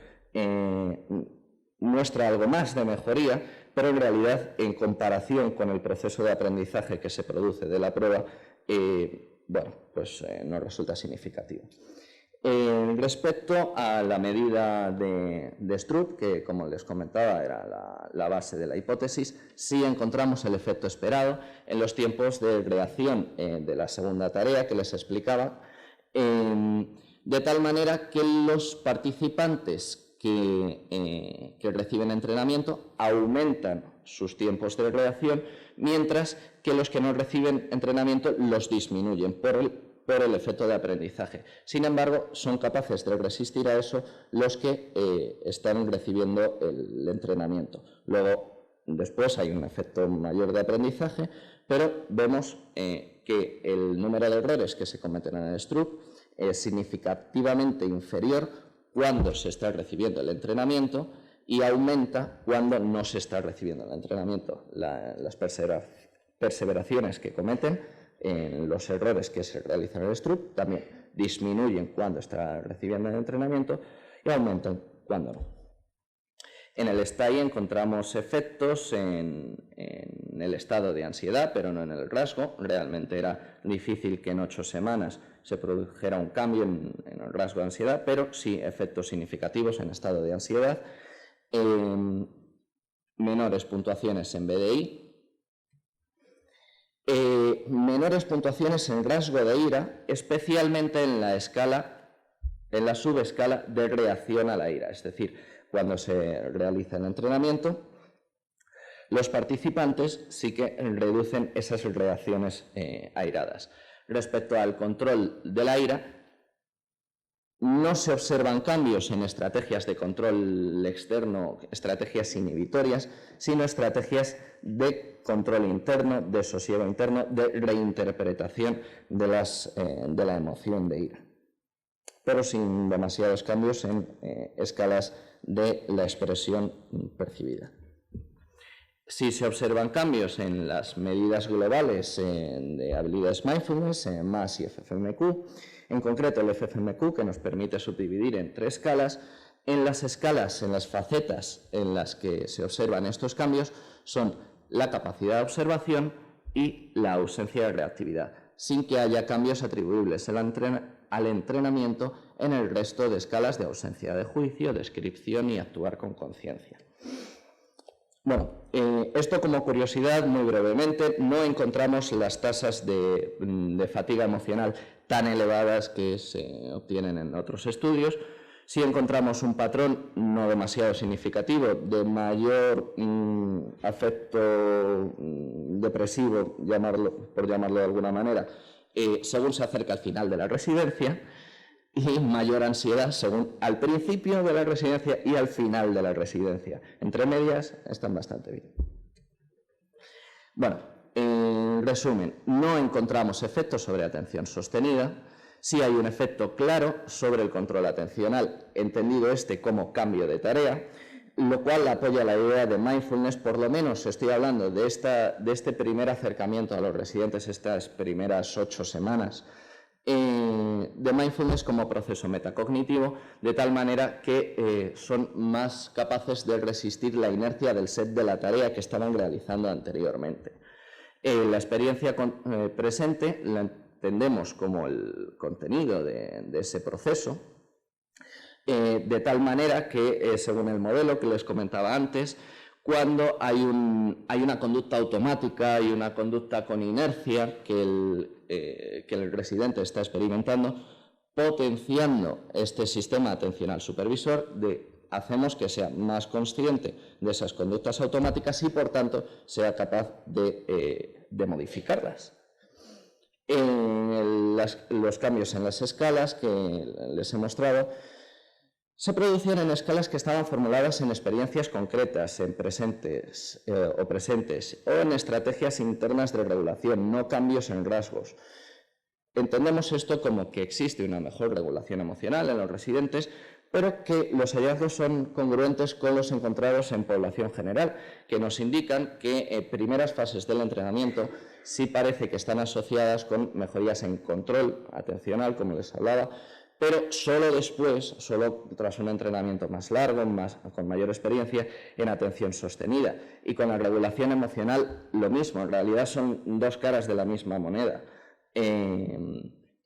[SPEAKER 3] muestra algo más de mejoría, pero en realidad, en comparación con el proceso de aprendizaje que se produce de la prueba, no resulta significativo. Respecto a la medida de Stroop, que como les comentaba era la base de la hipótesis, sí encontramos el efecto esperado en los tiempos de reacción de la segunda tarea que les explicaba, de tal manera que los participantes que reciben entrenamiento aumentan sus tiempos de reacción, mientras que los que no reciben entrenamiento los disminuyen por el efecto de aprendizaje. Sin embargo, son capaces de resistir a eso los que están recibiendo el entrenamiento. Luego, después hay un efecto mayor de aprendizaje, pero vemos que el número de errores que se cometen en el Stroop es significativamente inferior cuando se está recibiendo el entrenamiento y aumenta cuando no se está recibiendo el entrenamiento. Las perseveraciones que cometen, los errores que se realizan en el Stroop, también disminuyen cuando está recibiendo el entrenamiento y aumentan cuando no. En el STAI encontramos efectos en el estado de ansiedad, pero no en el rasgo. Realmente era difícil que en 8 semanas se produjera un cambio en el rasgo de ansiedad, pero sí efectos significativos en estado de ansiedad, menores puntuaciones en BDI, menores puntuaciones en rasgo de ira, especialmente en la subescala de reacción a la ira, es decir, cuando se realiza el entrenamiento, los participantes sí que reducen esas reacciones airadas. Respecto al control de la ira, no se observan cambios en estrategias de control externo, estrategias inhibitorias, sino estrategias de control interno, de sosiego interno, de reinterpretación de la emoción de ira, pero sin demasiados cambios en escalas de la expresión percibida. Sí se observan cambios en las medidas globales de habilidades mindfulness, MAS y FFMQ, en concreto el FFMQ, que nos permite subdividir en 3 escalas. En las escalas, en las facetas en las que se observan estos cambios, son la capacidad de observación y la ausencia de reactividad, sin que haya cambios atribuibles al entrenamiento en el resto de escalas de ausencia de juicio, descripción y actuar con conciencia. Bueno, esto como curiosidad, muy brevemente, no encontramos las tasas de fatiga emocional tan elevadas que se obtienen en otros estudios. Sí encontramos un patrón no demasiado significativo de mayor afecto depresivo, por llamarlo de alguna manera, según se acerca al final de la residencia. y mayor ansiedad según al principio de la residencia y al final de la residencia. Entre medias están bastante bien. Bueno, en resumen, no encontramos efectos sobre atención sostenida. Sí hay un efecto claro sobre el control atencional, entendido este como cambio de tarea, lo cual apoya la idea de mindfulness. Por lo menos estoy hablando de este primer acercamiento a los residentes, estas primeras 8 semanas, de mindfulness como proceso metacognitivo, de tal manera que son más capaces de resistir la inercia del set de la tarea que estaban realizando anteriormente. La experiencia presente la entendemos como el contenido de ese proceso, de tal manera que, según el modelo que les comentaba antes, cuando hay una conducta automática y una conducta con inercia que el residente está experimentando, potenciando este sistema atencional supervisor, hacemos que sea más consciente de esas conductas automáticas y, por tanto, sea capaz de modificarlas. Los cambios en las escalas que les he mostrado se producían en escalas que estaban formuladas en experiencias concretas, en presentes o en estrategias internas de regulación, no cambios en rasgos. Entendemos esto como que existe una mejor regulación emocional en los residentes, pero que los hallazgos son congruentes con los encontrados en población general, que nos indican que primeras fases del entrenamiento sí parece que están asociadas con mejorías en control atencional, como les hablaba, pero solo después, solo tras un entrenamiento más largo, con mayor experiencia, en atención sostenida. Y con la regulación emocional lo mismo, en realidad son dos caras de la misma moneda.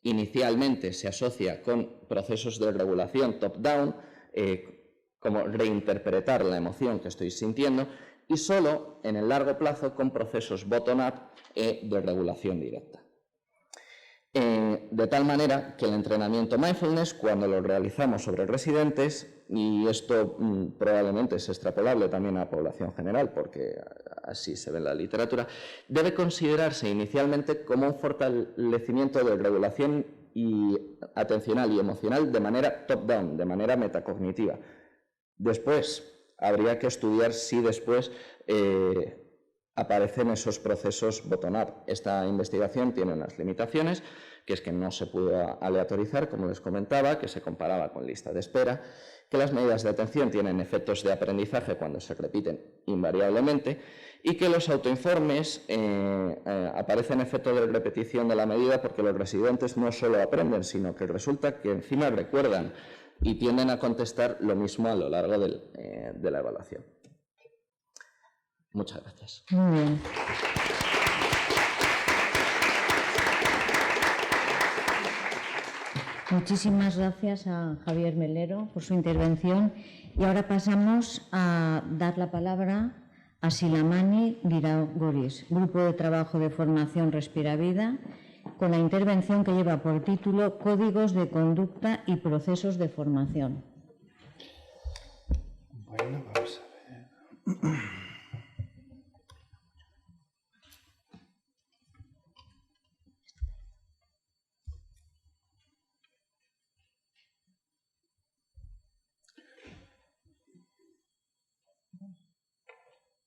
[SPEAKER 3] Inicialmente se asocia con procesos de regulación top-down, como reinterpretar la emoción que estoy sintiendo, y solo en el largo plazo con procesos bottom-up de regulación directa. De tal manera que el entrenamiento mindfulness, cuando lo realizamos sobre residentes, y esto probablemente es extrapolable también a la población general, porque así se ve en la literatura, debe considerarse inicialmente como un fortalecimiento de regulación atencional y emocional de manera top-down, de manera metacognitiva. Después, habría que estudiar si después aparecen esos procesos bottom-up. Esta investigación tiene unas limitaciones, que es que no se pudo aleatorizar, como les comentaba, que se comparaba con lista de espera, que las medidas de atención tienen efectos de aprendizaje cuando se repiten invariablemente y que los autoinformes aparecen efecto de repetición de la medida porque los residentes no solo aprenden, sino que resulta que encima recuerdan y tienden a contestar lo mismo a lo largo de la evaluación. Muchas gracias.
[SPEAKER 2] Muy bien. Muchísimas gracias a Javier Melero por su intervención y ahora pasamos a dar la palabra a Silamani Giragoris, Grupo de Trabajo de Formación Respiravida, con la intervención que lleva por título Códigos de Conducta y Procesos de Formación.
[SPEAKER 4] Bueno, vamos a ver.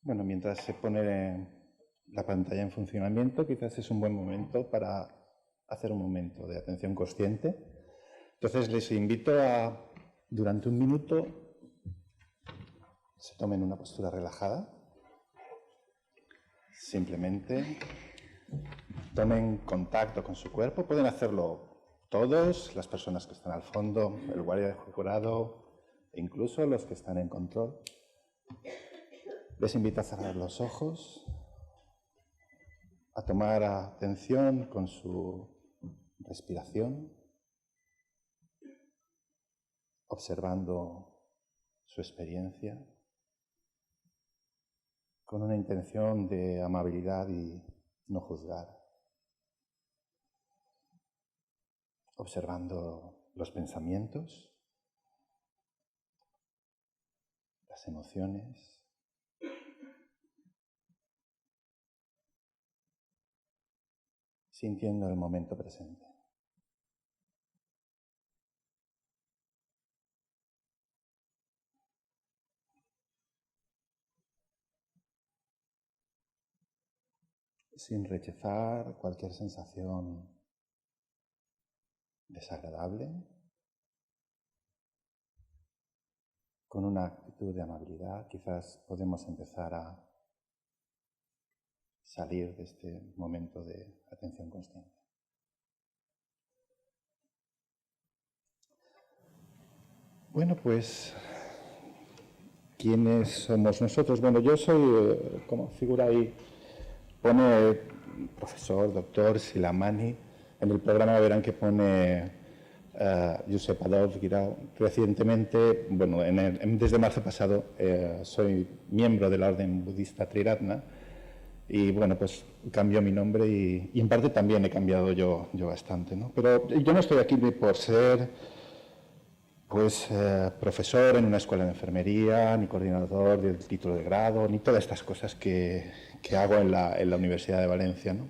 [SPEAKER 4] Bueno, mientras se pone la pantalla en funcionamiento, quizás es un buen momento para hacer un momento de atención consciente. Entonces les invito a, durante un minuto, se tomen una postura relajada. Simplemente tomen contacto con su cuerpo. Pueden hacerlo todos, las personas que están al fondo, el guardia de jurado e incluso los que están en control. Les invito a cerrar los ojos, a tomar atención con su respiración, observando su experiencia, con una intención de amabilidad y no juzgar, observando los pensamientos, las emociones, sintiendo el momento presente. sin rechazar cualquier sensación desagradable, con una actitud de amabilidad, quizás podemos empezar a salir de este momento de atención consciente. Bueno, pues, ¿quiénes somos nosotros? Bueno, yo soy, como figura ahí, pone profesor, doctor Silamani. En el programa verán que pone Josep Adolf Guirao. Recientemente, bueno, desde marzo pasado, soy miembro de la Orden Budista Triratna y, bueno, pues cambió mi nombre y en parte también he cambiado yo bastante, ¿no? Pero yo no estoy aquí por ser, pues, profesor en una escuela de enfermería, ni coordinador del título de grado, ni todas estas cosas que hago en la Universidad de Valencia, ¿no?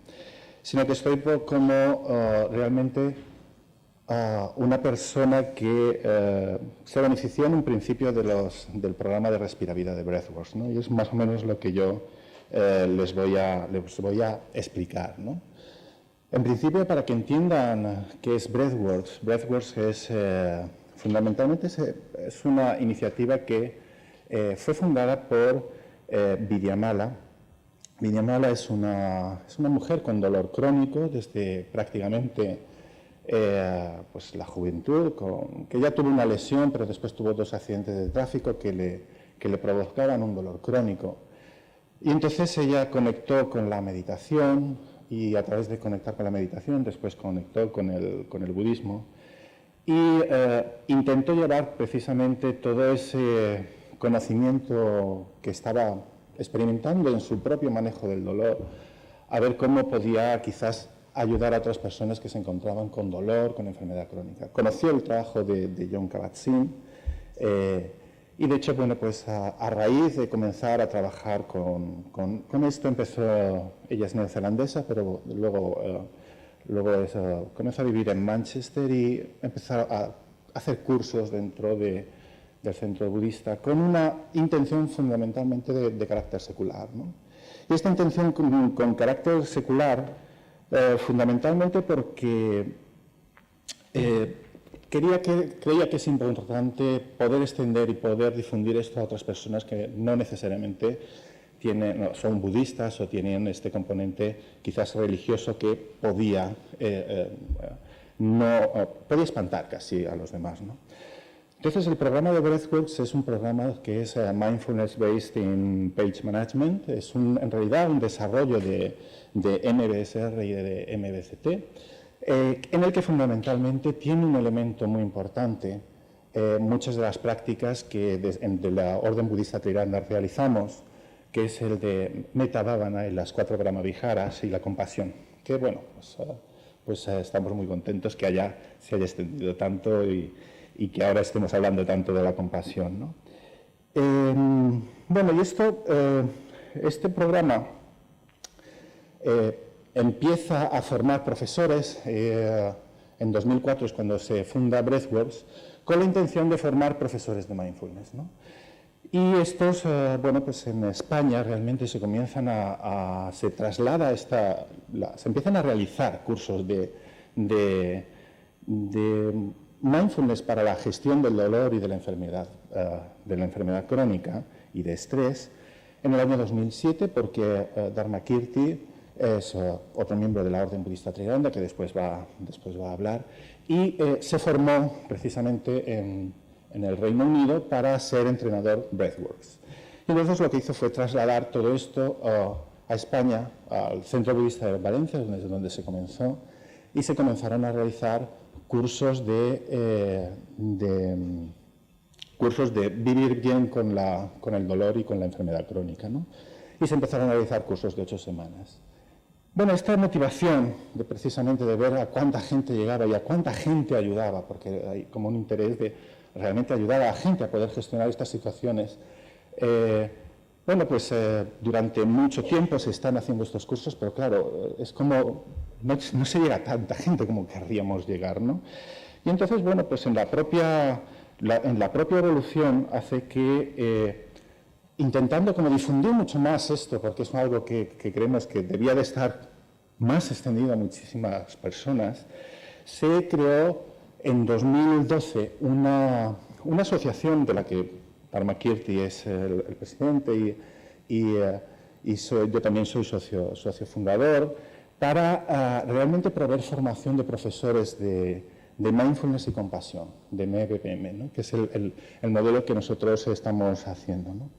[SPEAKER 4] Sino que estoy como realmente una persona que se benefició en un principio del programa de Respira-Vida de Breathworks, ¿no? Y es más o menos lo que yo les voy a explicar, ¿no? En principio, para que entiendan qué es Breathworks, Breathworks es fundamentalmente es una iniciativa que fue fundada por Vidyamala. Vidyamala es una mujer con dolor crónico desde prácticamente pues la juventud, que ya tuvo una lesión, pero después tuvo 2 accidentes de tráfico que le provocaban un dolor crónico. Y entonces ella conectó con la meditación y a través de conectar con la meditación después conectó con el budismo y intentó llevar precisamente todo ese conocimiento que estaba experimentando en su propio manejo del dolor, a ver cómo podía quizás ayudar a otras personas que se encontraban con dolor, con enfermedad crónica. Conoció el trabajo de Jon Kabat-Zinn y de hecho, bueno, pues a raíz de comenzar a trabajar con esto empezó, ella es neozelandesa, pero luego comenzó a vivir en Manchester y empezó a hacer cursos dentro del centro budista con una intención fundamentalmente de carácter secular, ¿no? Y esta intención con carácter secular, fundamentalmente porque creía que es importante poder extender y poder difundir esto a otras personas que no necesariamente son budistas o tienen este componente quizás religioso que podía espantar casi a los demás, ¿no? Entonces, el programa de Breathworks es un programa que es Mindfulness Based in Page Management. Es en realidad un desarrollo de MBSR y de MBCT, en el que fundamentalmente tiene un elemento muy importante. Muchas de las prácticas que de la Orden Budista Triratna realizamos, que es el de Metta Bhavana y las 4 Brahmaviharas y la compasión, que bueno, pues estamos muy contentos que se haya extendido tanto y que ahora estemos hablando tanto de la compasión, ¿no? Bueno, y este programa empieza a formar profesores, en 2004 es cuando se funda Breathworks, con la intención de formar profesores de mindfulness, ¿no? Y estos, bueno, pues en España realmente se empiezan a realizar cursos de mindfulness para la gestión del dolor y de la enfermedad crónica y de estrés en el año 2007, porque Dharmakirti es otro miembro de la Orden Budista Triratna que después va a hablar, y se formó precisamente en el Reino Unido para ser entrenador Breathworks. Y entonces lo que hizo fue trasladar todo esto a España, al Centro Budista de Valencia, desde donde se comenzó, y se comenzaron a realizar cursos de vivir bien con el dolor y con la enfermedad crónica, ¿no? Y se empezaron a realizar cursos de 8 semanas. Bueno, esta motivación precisamente de ver a cuánta gente llegaba y a cuánta gente ayudaba, porque hay como un interés de realmente ayudar a la gente a poder gestionar estas situaciones. Bueno, pues durante mucho tiempo se están haciendo estos cursos, pero claro, es como no se llega a tanta gente como querríamos llegar, ¿no? Y entonces, bueno, pues en la propia evolución hace que intentando como difundir mucho más esto, porque es algo que creemos que debía de estar más extendido a muchísimas personas, se creó en 2012 una asociación de la que Parma Kirti es el presidente y yo también soy socio fundador, para realmente proveer formación de profesores de mindfulness y compasión, de MEPPM, ¿no? Que es el modelo que nosotros estamos haciendo, ¿no?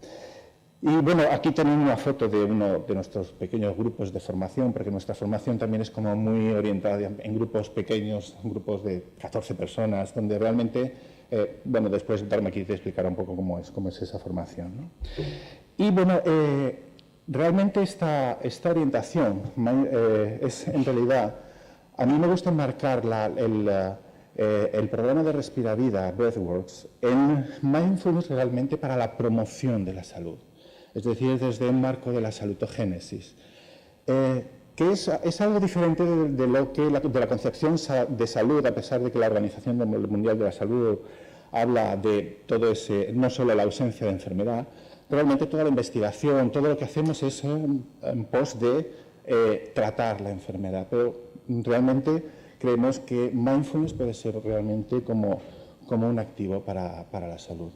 [SPEAKER 4] Y bueno, aquí tenemos una foto de uno de nuestros pequeños grupos de formación, porque nuestra formación también es como muy orientada en grupos pequeños, grupos de 14 personas, donde realmente, bueno, después Dharma aquí te explicará un poco cómo es esa formación, ¿no? Y bueno, realmente esta orientación es en realidad, a mí me gusta enmarcar el programa de Respiravida, Breathworks, en mindfulness realmente para la promoción de la salud. Es decir, desde el marco de la salutogénesis, que es algo diferente de la concepción de salud, a pesar de que la Organización Mundial de la Salud habla de todo ese, no solo la ausencia de enfermedad, realmente toda la investigación, todo lo que hacemos es en pos de tratar la enfermedad, pero realmente creemos que mindfulness puede ser realmente como un activo para la salud.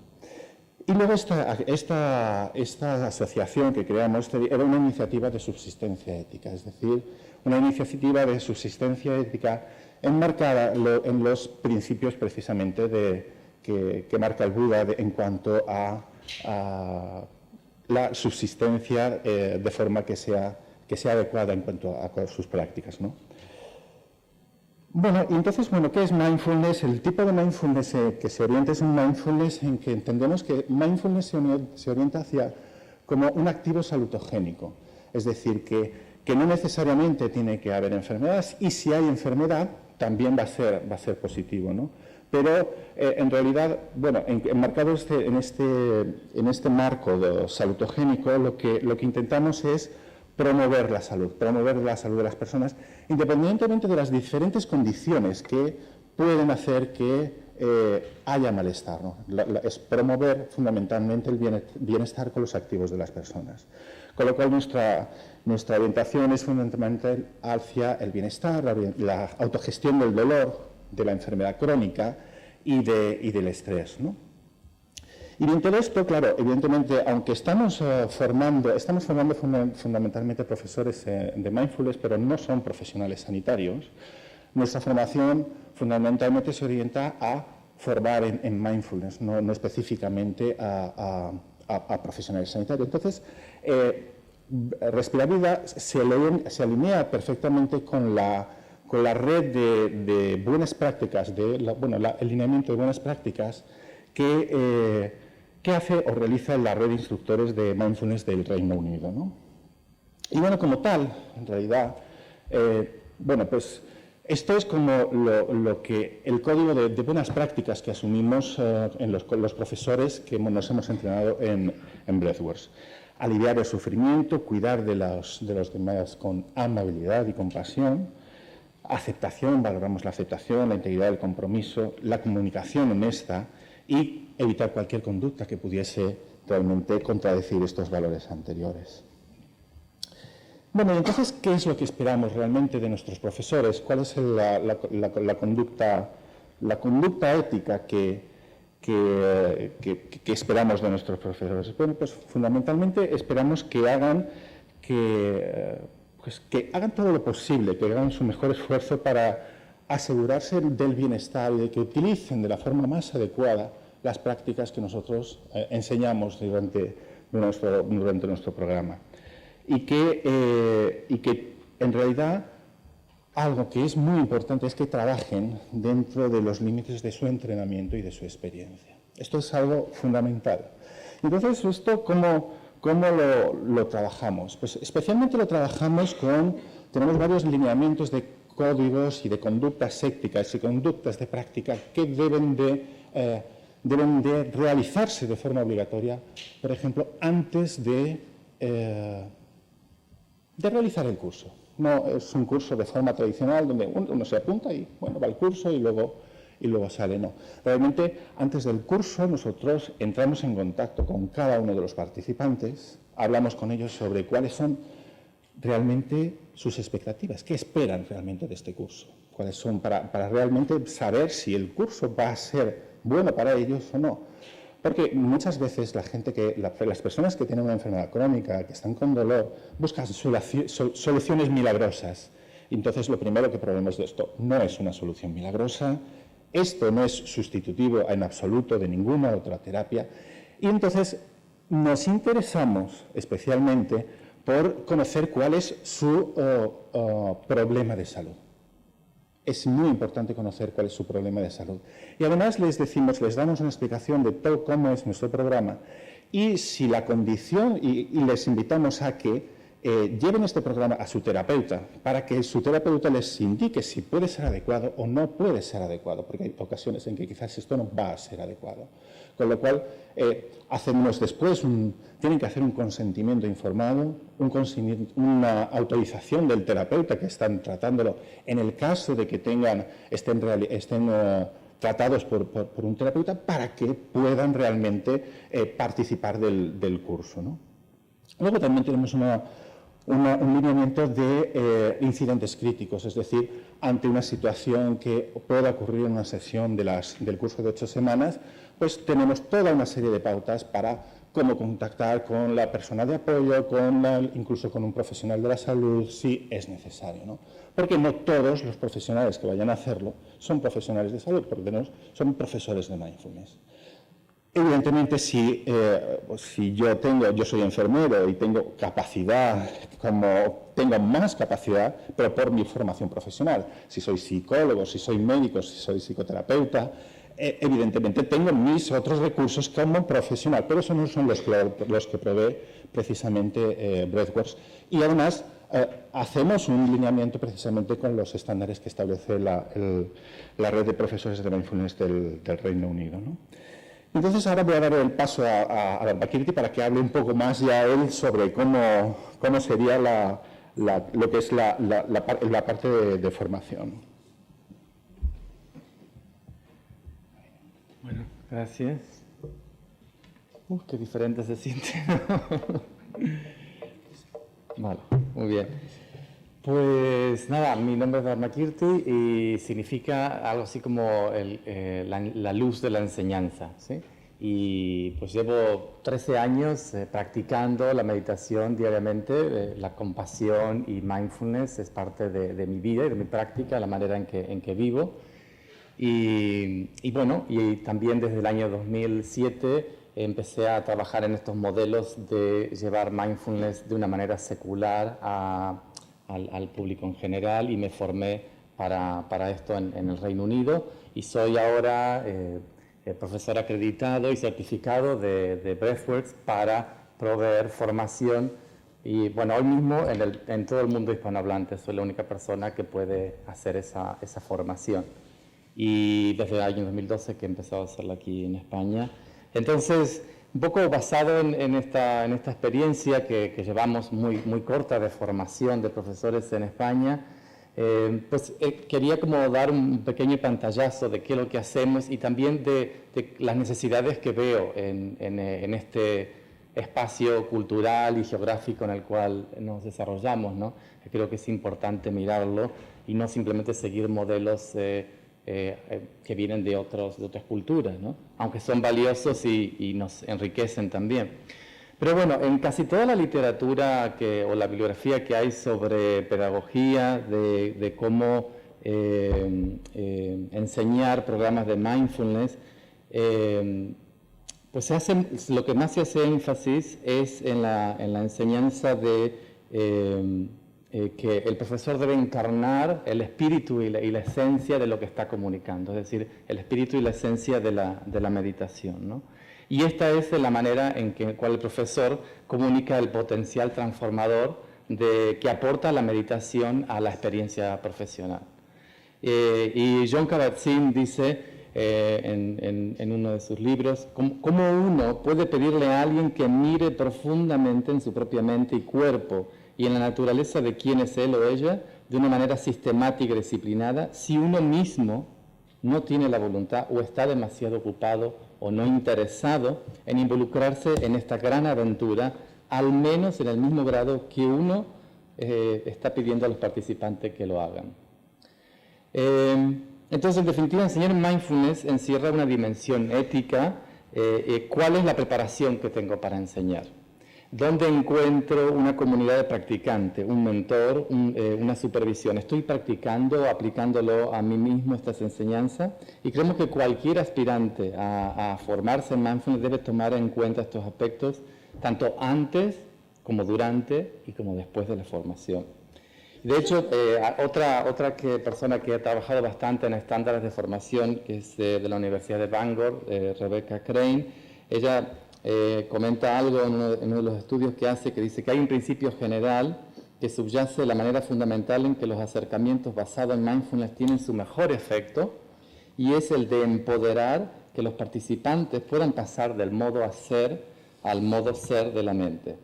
[SPEAKER 4] Y luego esta asociación que creamos era una iniciativa de subsistencia ética, es decir, una iniciativa de subsistencia ética enmarcada en los principios precisamente que marca el Buda en cuanto a la subsistencia de forma que sea adecuada en cuanto a sus prácticas, ¿no? Bueno, y entonces, bueno, ¿qué es mindfulness? El tipo de mindfulness que se orienta es un mindfulness en que entendemos que mindfulness se orienta hacia como un activo salutogénico. Es decir, que no necesariamente tiene que haber enfermedades, y si hay enfermedad, también va a ser positivo, ¿no? Pero en realidad, bueno, enmarcado en este marco salutogénico, lo que intentamos es promover la salud de las personas, independientemente de las diferentes condiciones que pueden hacer que haya malestar, ¿no? Es promover fundamentalmente el bienestar con los activos de las personas. Con lo cual nuestra orientación es fundamentalmente hacia el bienestar, la autogestión del dolor, de la enfermedad crónica y del estrés, ¿no? Y bien, todo esto, claro, evidentemente, aunque estamos formando fundamentalmente profesores de mindfulness, pero no son profesionales sanitarios, nuestra formación fundamentalmente se orienta a formar en mindfulness, no específicamente a profesionales sanitarios. Entonces, Respiravida se alinea perfectamente con la red de buenas prácticas, el alineamiento de buenas prácticas que hace o realiza la red de instructores de mindfulness del Reino Unido, ¿no? Y bueno, como tal, en realidad, bueno, pues esto es como el código de buenas prácticas que asumimos en los profesores que nos hemos entrenado en Breathworks. Aliviar el sufrimiento, cuidar de los demás con amabilidad y compasión, aceptación, valoramos la aceptación, la integridad del compromiso, la comunicación honesta y evitar cualquier conducta que pudiese realmente contradecir estos valores anteriores. Bueno, y entonces, ¿qué es lo que esperamos realmente de nuestros profesores? ¿Cuál es la conducta ética que esperamos de nuestros profesores? Bueno, pues fundamentalmente esperamos que hagan todo lo posible, que hagan su mejor esfuerzo para asegurarse del bienestar y de que utilicen de la forma más adecuada las prácticas que nosotros enseñamos durante nuestro programa. Y que en realidad algo que es muy importante es que trabajen dentro de los límites de su entrenamiento y de su experiencia. Esto es algo fundamental. Entonces, ¿esto cómo lo trabajamos? Pues especialmente lo trabajamos tenemos varios lineamientos de códigos y de conductas éticas y conductas de práctica que deben de realizarse de forma obligatoria, por ejemplo, antes de realizar el curso. No es un curso de forma tradicional donde uno se apunta y bueno, va al curso y luego y luego sale, no. Realmente, antes del curso, nosotros entramos en contacto con cada uno de los participantes, hablamos con ellos sobre cuáles son realmente sus expectativas, qué esperan realmente de este curso, cuáles son para realmente saber si el curso va a ser bueno para ellos o no. Porque muchas veces las personas que tienen una enfermedad crónica, que están con dolor, buscan soluciones milagrosas. Entonces, lo primero que probemos de esto no es una solución milagrosa, esto no es sustitutivo en absoluto de ninguna otra terapia, y entonces nos interesamos especialmente por conocer cuál es su problema de salud. Es muy importante conocer cuál es su problema de salud. Y además les damos una explicación de todo cómo es nuestro programa y si la condición, y les invitamos a que lleven este programa a su terapeuta para que su terapeuta les indique si puede ser adecuado o no puede ser adecuado, porque hay ocasiones en que quizás esto no va a ser adecuado. Con lo cual, tienen que hacer un consentimiento informado, una autorización del terapeuta que están tratándolo en el caso de que estén tratados por un terapeuta para que puedan realmente participar del curso, ¿no? Luego también tenemos un lineamiento de incidentes críticos, es decir, ante una situación que pueda ocurrir en una sesión del curso de 8 semanas, pues tenemos toda una serie de pautas para cómo contactar con la persona de apoyo, incluso con un profesional de la salud, si es necesario, ¿no? Porque no todos los profesionales que vayan a hacerlo son profesionales de salud, porque son profesores de mindfulness. Evidentemente, si yo soy enfermero y tengo capacidad, tengo más capacidad, pero por mi formación profesional. Si soy psicólogo, si soy médico, si soy psicoterapeuta, evidentemente tengo mis otros recursos como profesional, pero esos no son los que provee precisamente Breathworks. Y además hacemos un lineamiento precisamente con los estándares que establece la red de profesores de mindfulness del Reino Unido, ¿no? Entonces ahora voy a dar el paso a Bakirti para que hable un poco más ya él sobre cómo sería lo que es la parte de formación.
[SPEAKER 5] Bueno, gracias. Qué diferente se siente. Vale, muy bien. Pues nada, mi nombre es Dharmakirti y significa algo así como la luz de la enseñanza, ¿sí? Y pues llevo 13 años practicando la meditación diariamente, la compasión y mindfulness es parte de mi vida y de mi práctica, la manera en que vivo. Y bueno, y también desde el año 2007 empecé a trabajar en estos modelos de llevar mindfulness de una manera secular al público en general y me formé para esto en el Reino Unido y soy ahora profesor acreditado y certificado de Breathworks para proveer formación y bueno, hoy mismo en todo el mundo hispanohablante soy la única persona que puede hacer esa formación y desde el año 2012 que he empezado a hacerla aquí en España. Entonces, un poco basado en esta experiencia que llevamos muy corta de formación de profesores en España, quería como dar un pequeño pantallazo de qué es lo que hacemos y también de las necesidades que veo en este espacio cultural y geográfico en el cual nos desarrollamos, ¿no? Creo que es importante mirarlo y no simplemente seguir modelos que vienen de otras culturas, ¿no? Aunque son valiosos y nos enriquecen también. Pero bueno, en casi toda la literatura o la bibliografía que hay sobre pedagogía, de cómo enseñar programas de mindfulness, pues lo que más se hace énfasis es en la enseñanza de que el profesor debe encarnar el espíritu y la esencia de lo que está comunicando, es decir, el espíritu y la esencia de la meditación, ¿no? Y esta es la manera en la cual el profesor comunica el potencial transformador que aporta la meditación a la experiencia profesional. Y Jon Kabat-Zinn dice en uno de sus libros, cómo uno puede pedirle a alguien que mire profundamente en su propia mente y cuerpo y en la naturaleza de quién es él o ella, de una manera sistemática y disciplinada, si uno mismo no tiene la voluntad o está demasiado ocupado o no interesado en involucrarse en esta gran aventura, al menos en el mismo grado que uno está pidiendo a los participantes que lo hagan. Entonces, en definitiva, enseñar mindfulness encierra una dimensión ética. ¿Cuál es la preparación que tengo para enseñar? ¿Dónde encuentro una comunidad de practicantes, un mentor, una supervisión? ¿Estoy practicando, aplicándolo a mí mismo estas enseñanzas? Y creemos que cualquier aspirante a formarse en mindfulness debe tomar en cuenta estos aspectos, tanto antes como durante y como después de la formación. De hecho, otra persona que ha trabajado bastante en estándares de formación, que es de la Universidad de Bangor, Rebecca Crane, ella comenta algo en uno de los estudios que hace, que dice que hay un principio general que subyace la manera fundamental en que los acercamientos basados en mindfulness tienen su mejor efecto, y es el de empoderar que los participantes puedan pasar del modo hacer al modo ser de la mente.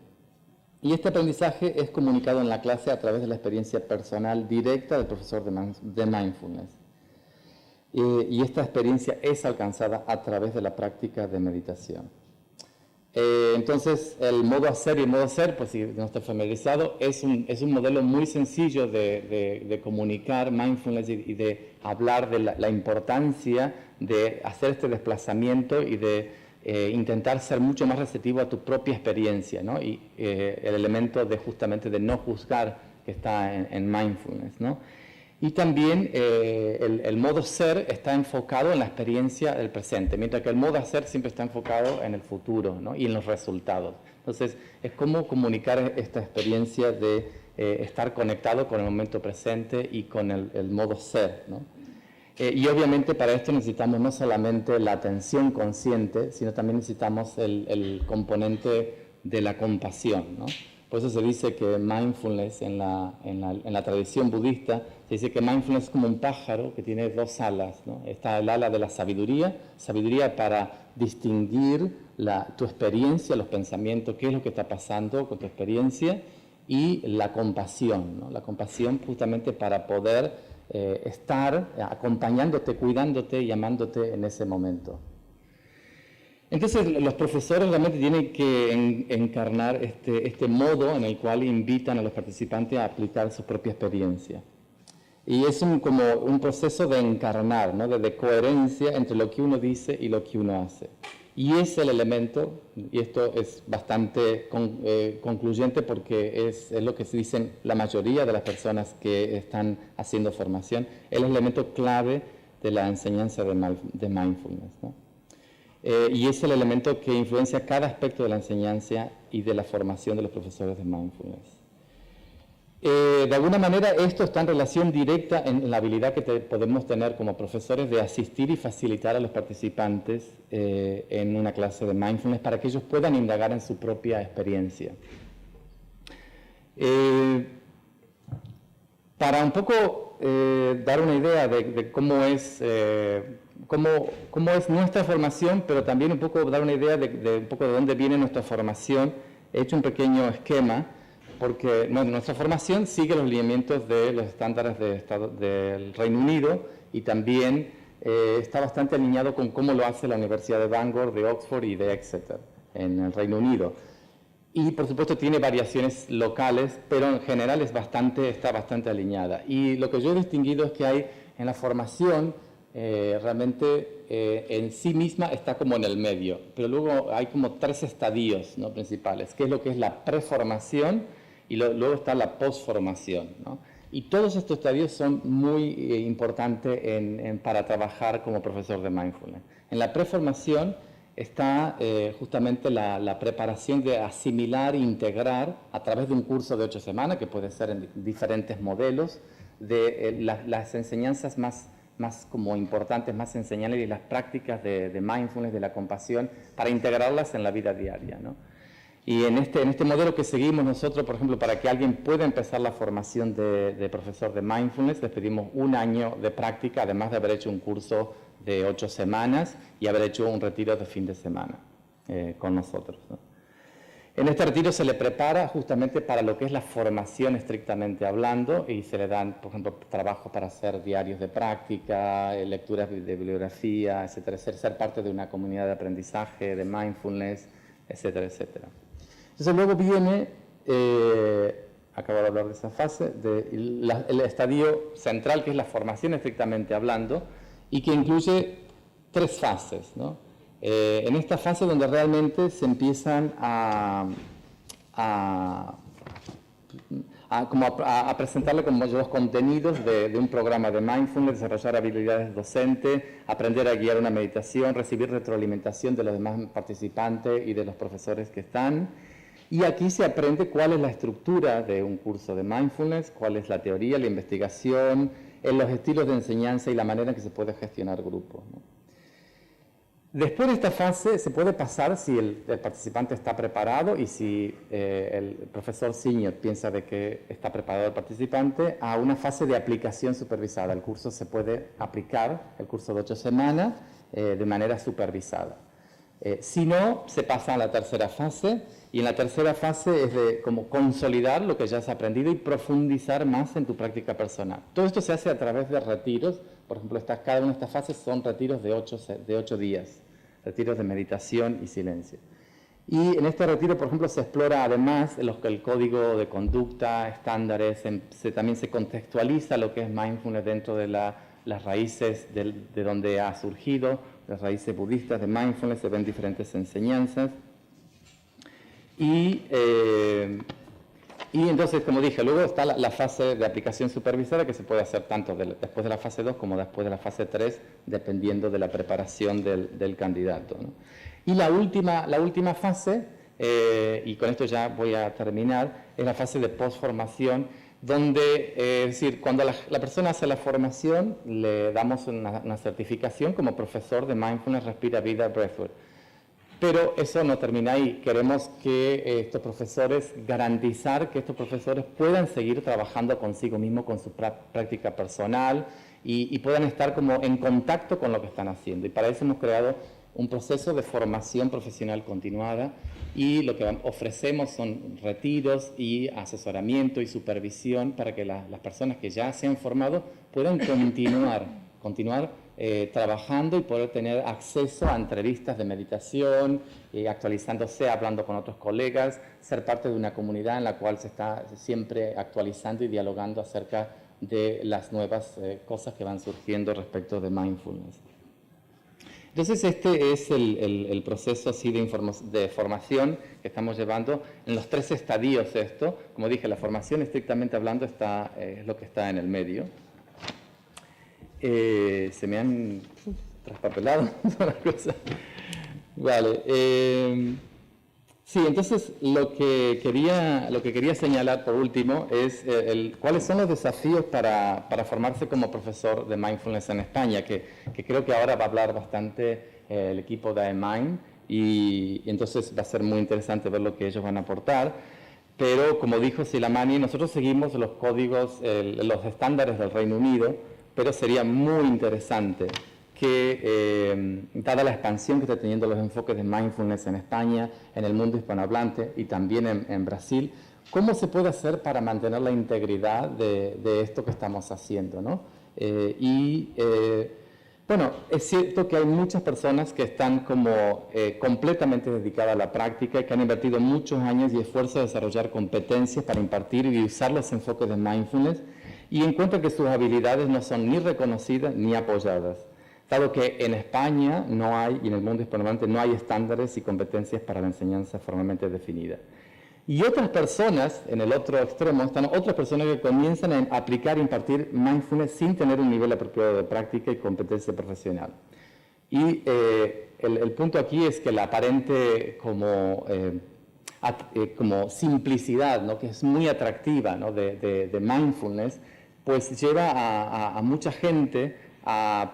[SPEAKER 5] Y este aprendizaje es comunicado en la clase a través de la experiencia personal directa del profesor de mindfulness. Y esta experiencia es alcanzada a través de la práctica de meditación. Entonces, el modo hacer y el modo ser, pues si no está familiarizado, es un modelo muy sencillo de comunicar mindfulness y de hablar de la importancia de hacer este desplazamiento y de intentar ser mucho más receptivo a tu propia experiencia, ¿no? Y el elemento de justamente de no juzgar que está en mindfulness, ¿no? Y también el modo ser está enfocado en la experiencia del presente, mientras que el modo hacer siempre está enfocado en el futuro, ¿no? Y en los resultados. Entonces, es cómo comunicar esta experiencia de estar conectado con el momento presente y con el modo ser, ¿no? Y obviamente para esto necesitamos no solamente la atención consciente, sino también necesitamos el componente de la compasión, ¿no? Por eso se dice que mindfulness en la tradición budista, se dice que mindfulness es como un pájaro que tiene dos alas, ¿no? Está el ala de la sabiduría para distinguir tu experiencia, los pensamientos, qué es lo que está pasando con tu experiencia, y la compasión, ¿no? La compasión justamente para poder estar acompañándote, cuidándote y amándote en ese momento. Entonces, los profesores realmente tienen que encarnar este modo en el cual invitan a los participantes a aplicar su propia experiencia. Y es como un proceso de encarnar, ¿no? de coherencia entre lo que uno dice y lo que uno hace. Y es el elemento, y esto es bastante concluyente porque es lo que se dicen la mayoría de las personas que están haciendo formación, es el elemento clave de la enseñanza de mindfulness, ¿no? Y es el elemento que influencia cada aspecto de la enseñanza y de la formación de los profesores de mindfulness. De alguna manera esto está en relación directa en la habilidad que podemos tener como profesores de asistir y facilitar a los participantes en una clase de mindfulness para que ellos puedan indagar en su propia experiencia. Para un poco dar una idea de cómo es nuestra formación, pero también un poco dar una idea de un poco de dónde viene nuestra formación, he hecho un pequeño esquema, porque nuestra formación sigue los lineamientos de los estándares del Reino Unido y también está bastante alineado con cómo lo hace la Universidad de Bangor, de Oxford y de Exeter en el Reino Unido. Y por supuesto tiene variaciones locales, pero en general está bastante alineada. Y lo que yo he distinguido es que hay en la formación realmente en sí misma está como en el medio, pero luego hay como 3 estadios, ¿no? principales, que es lo que es la preformación, y luego está la posformación, ¿no? Y todos estos estadios son muy importantes para trabajar como profesor de mindfulness. En la preformación está justamente la preparación de asimilar e integrar a través de un curso de 8 semanas, que puede ser en diferentes modelos, de las enseñanzas más como importantes, más enseñables, y las prácticas de mindfulness, de la compasión, para integrarlas en la vida diaria, ¿no? Y en este modelo que seguimos nosotros, por ejemplo, para que alguien pueda empezar la formación de profesor de mindfulness, les pedimos 1 año de práctica, además de haber hecho un curso de 8 semanas y haber hecho un retiro de fin de semana con nosotros, ¿no? En este retiro se le prepara justamente para lo que es la formación estrictamente hablando y se le dan, por ejemplo, trabajos para hacer diarios de práctica, lecturas de bibliografía, etcétera, ser parte de una comunidad de aprendizaje, de mindfulness, etcétera, etcétera. Entonces luego viene, acabo de hablar de esa fase, el estadio central, que es la formación estrictamente hablando, y que incluye 3 fases, ¿no? En esta fase donde realmente se empiezan a presentarle como los contenidos de un programa de mindfulness, desarrollar habilidades docentes, aprender a guiar una meditación, recibir retroalimentación de los demás participantes y de los profesores que están. Y aquí se aprende cuál es la estructura de un curso de mindfulness, cuál es la teoría, la investigación, los estilos de enseñanza y la manera en que se puede gestionar grupos, ¿no? Después de esta fase se puede pasar, si el participante está preparado y si el profesor senior piensa de que está preparado el participante, a una fase de aplicación supervisada. El curso se puede aplicar, el curso de 8 semanas, de manera supervisada. Si no, se pasa a la tercera fase, y en la tercera fase es de como consolidar lo que ya has aprendido y profundizar más en tu práctica personal. Todo esto se hace a través de retiros. Por ejemplo, cada una de estas fases son retiros de 8 días, retiros de meditación y silencio. Y en este retiro, por ejemplo, se explora además el código de conducta, estándares, también se contextualiza lo que es mindfulness dentro de las raíces de donde ha surgido, las raíces budistas de mindfulness, se ven diferentes enseñanzas. Y entonces, como dije, luego está la fase de aplicación supervisada, que se puede hacer tanto después de la fase 2 como después de la fase 3, dependiendo de la preparación del candidato, ¿no? Y la última fase, y con esto ya voy a terminar, es la fase de postformación, donde, es decir, cuando la persona hace la formación, le damos una certificación como profesor de Mindfulness, Respira Vida, Breathwork. Pero eso no termina ahí. Queremos que garantizar que estos profesores puedan seguir trabajando consigo mismos, con su práctica personal y puedan estar como en contacto con lo que están haciendo. Y para eso hemos creado un proceso de formación profesional continuada y lo que ofrecemos son retiros y asesoramiento y supervisión para que las personas que ya se han formado puedan continuar trabajando y poder tener acceso a entrevistas de meditación, actualizándose, hablando con otros colegas, ser parte de una comunidad en la cual se está siempre actualizando y dialogando acerca de las nuevas cosas que van surgiendo respecto de mindfulness. Entonces este es el proceso así de formación que estamos llevando en los 3 estadios de esto. Como dije, la formación estrictamente hablando es lo que está en el medio. Se me han traspapelado las cosas. Vale. Sí, entonces lo que quería señalar por último es cuáles son los desafíos para formarse como profesor de mindfulness en España, que creo que ahora va a hablar bastante el equipo de iMind y entonces va a ser muy interesante ver lo que ellos van a aportar. Pero como dijo Silamani, nosotros seguimos los códigos, los estándares del Reino Unido, pero sería muy interesante que, dada la expansión que está teniendo los enfoques de mindfulness en España, en el mundo hispanohablante y también en Brasil, ¿cómo se puede hacer para mantener la integridad de esto que estamos haciendo, ¿no? Bueno, es cierto que hay muchas personas que están como completamente dedicadas a la práctica y que han invertido muchos años y esfuerzos en desarrollar competencias para impartir y usar los enfoques de mindfulness y encuentran que sus habilidades no son ni reconocidas ni apoyadas, dado que en España no hay, y en el mundo hispanohablante no hay estándares y competencias para la enseñanza formalmente definida. Y otras personas, en el otro extremo, están otras personas que comienzan a aplicar e impartir mindfulness sin tener un nivel apropiado de práctica y competencia profesional. Y el punto aquí es que la aparente como simplicidad, ¿no?, que es muy atractiva, ¿no?, de mindfulness, pues lleva a mucha gente a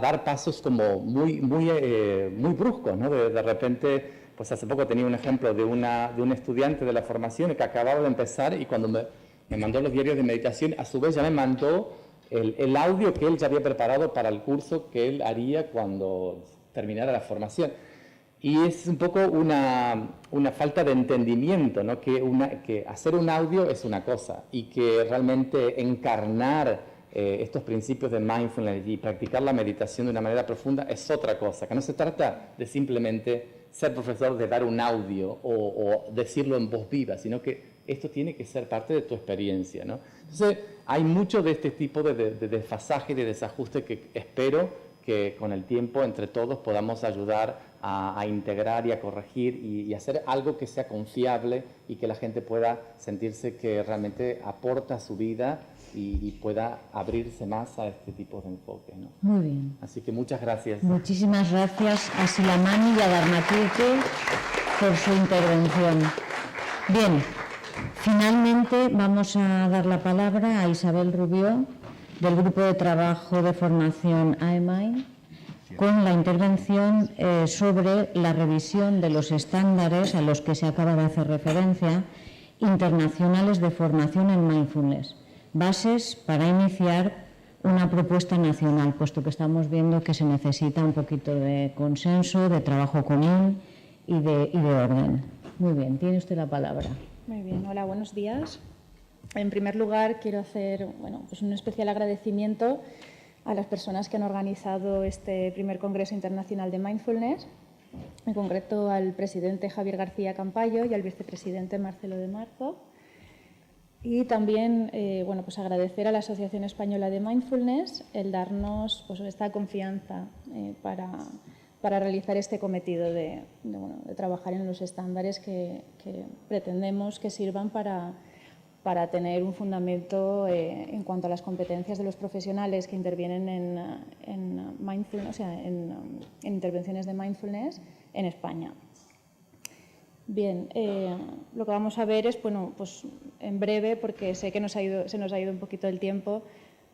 [SPEAKER 5] dar pasos como muy bruscos, ¿no? De repente, pues hace poco tenía un ejemplo de un estudiante de la formación que acababa de empezar y cuando me mandó los diarios de meditación, a su vez ya me mandó el audio que él ya había preparado para el curso que él haría cuando terminara la formación. Y es un poco una falta de entendimiento, ¿no? Que hacer un audio es una cosa y que realmente encarnar estos principios de mindfulness y practicar la meditación de una manera profunda es otra cosa, que no se trata de simplemente ser profesor, de dar un audio o decirlo en voz viva, sino que esto tiene que ser parte de tu experiencia, ¿no? Entonces, hay mucho de este tipo de desfasaje, de desajuste que espero que con el tiempo entre todos podamos ayudar a integrar y a corregir y hacer algo que sea confiable y que la gente pueda sentirse que realmente aporta a su vida y pueda abrirse más a este tipo de enfoque, ¿no?
[SPEAKER 2] Muy bien.
[SPEAKER 5] Así que muchas gracias.
[SPEAKER 2] Muchísimas gracias a Silamani y a Dharmakirti por su intervención. Bien, finalmente vamos a dar la palabra a Isabel Rubió, del Grupo de Trabajo de Formación AEMAI, con la intervención sobre la revisión de los estándares a los que se acaba de hacer referencia, internacionales de formación en mindfulness, bases para iniciar una propuesta nacional, puesto que estamos viendo que se necesita un poquito de consenso, de trabajo común y de orden. Muy bien, tiene usted la palabra.
[SPEAKER 6] Muy bien, hola, buenos días. En primer lugar, quiero hacer pues un especial agradecimiento a las personas que han organizado este primer Congreso Internacional de Mindfulness, en concreto al presidente Javier García Campayo y al vicepresidente Marcelo de Marzo. Y también pues agradecer a la Asociación Española de Mindfulness el darnos pues, esta confianza para realizar este cometido de trabajar en los estándares que pretendemos que sirvan para tener un fundamento en cuanto a las competencias de los profesionales que intervienen en mindfulness, o sea, en intervenciones de mindfulness en España. Bien, lo que vamos a ver es, pues en breve, porque sé que se nos ha ido un poquito el tiempo,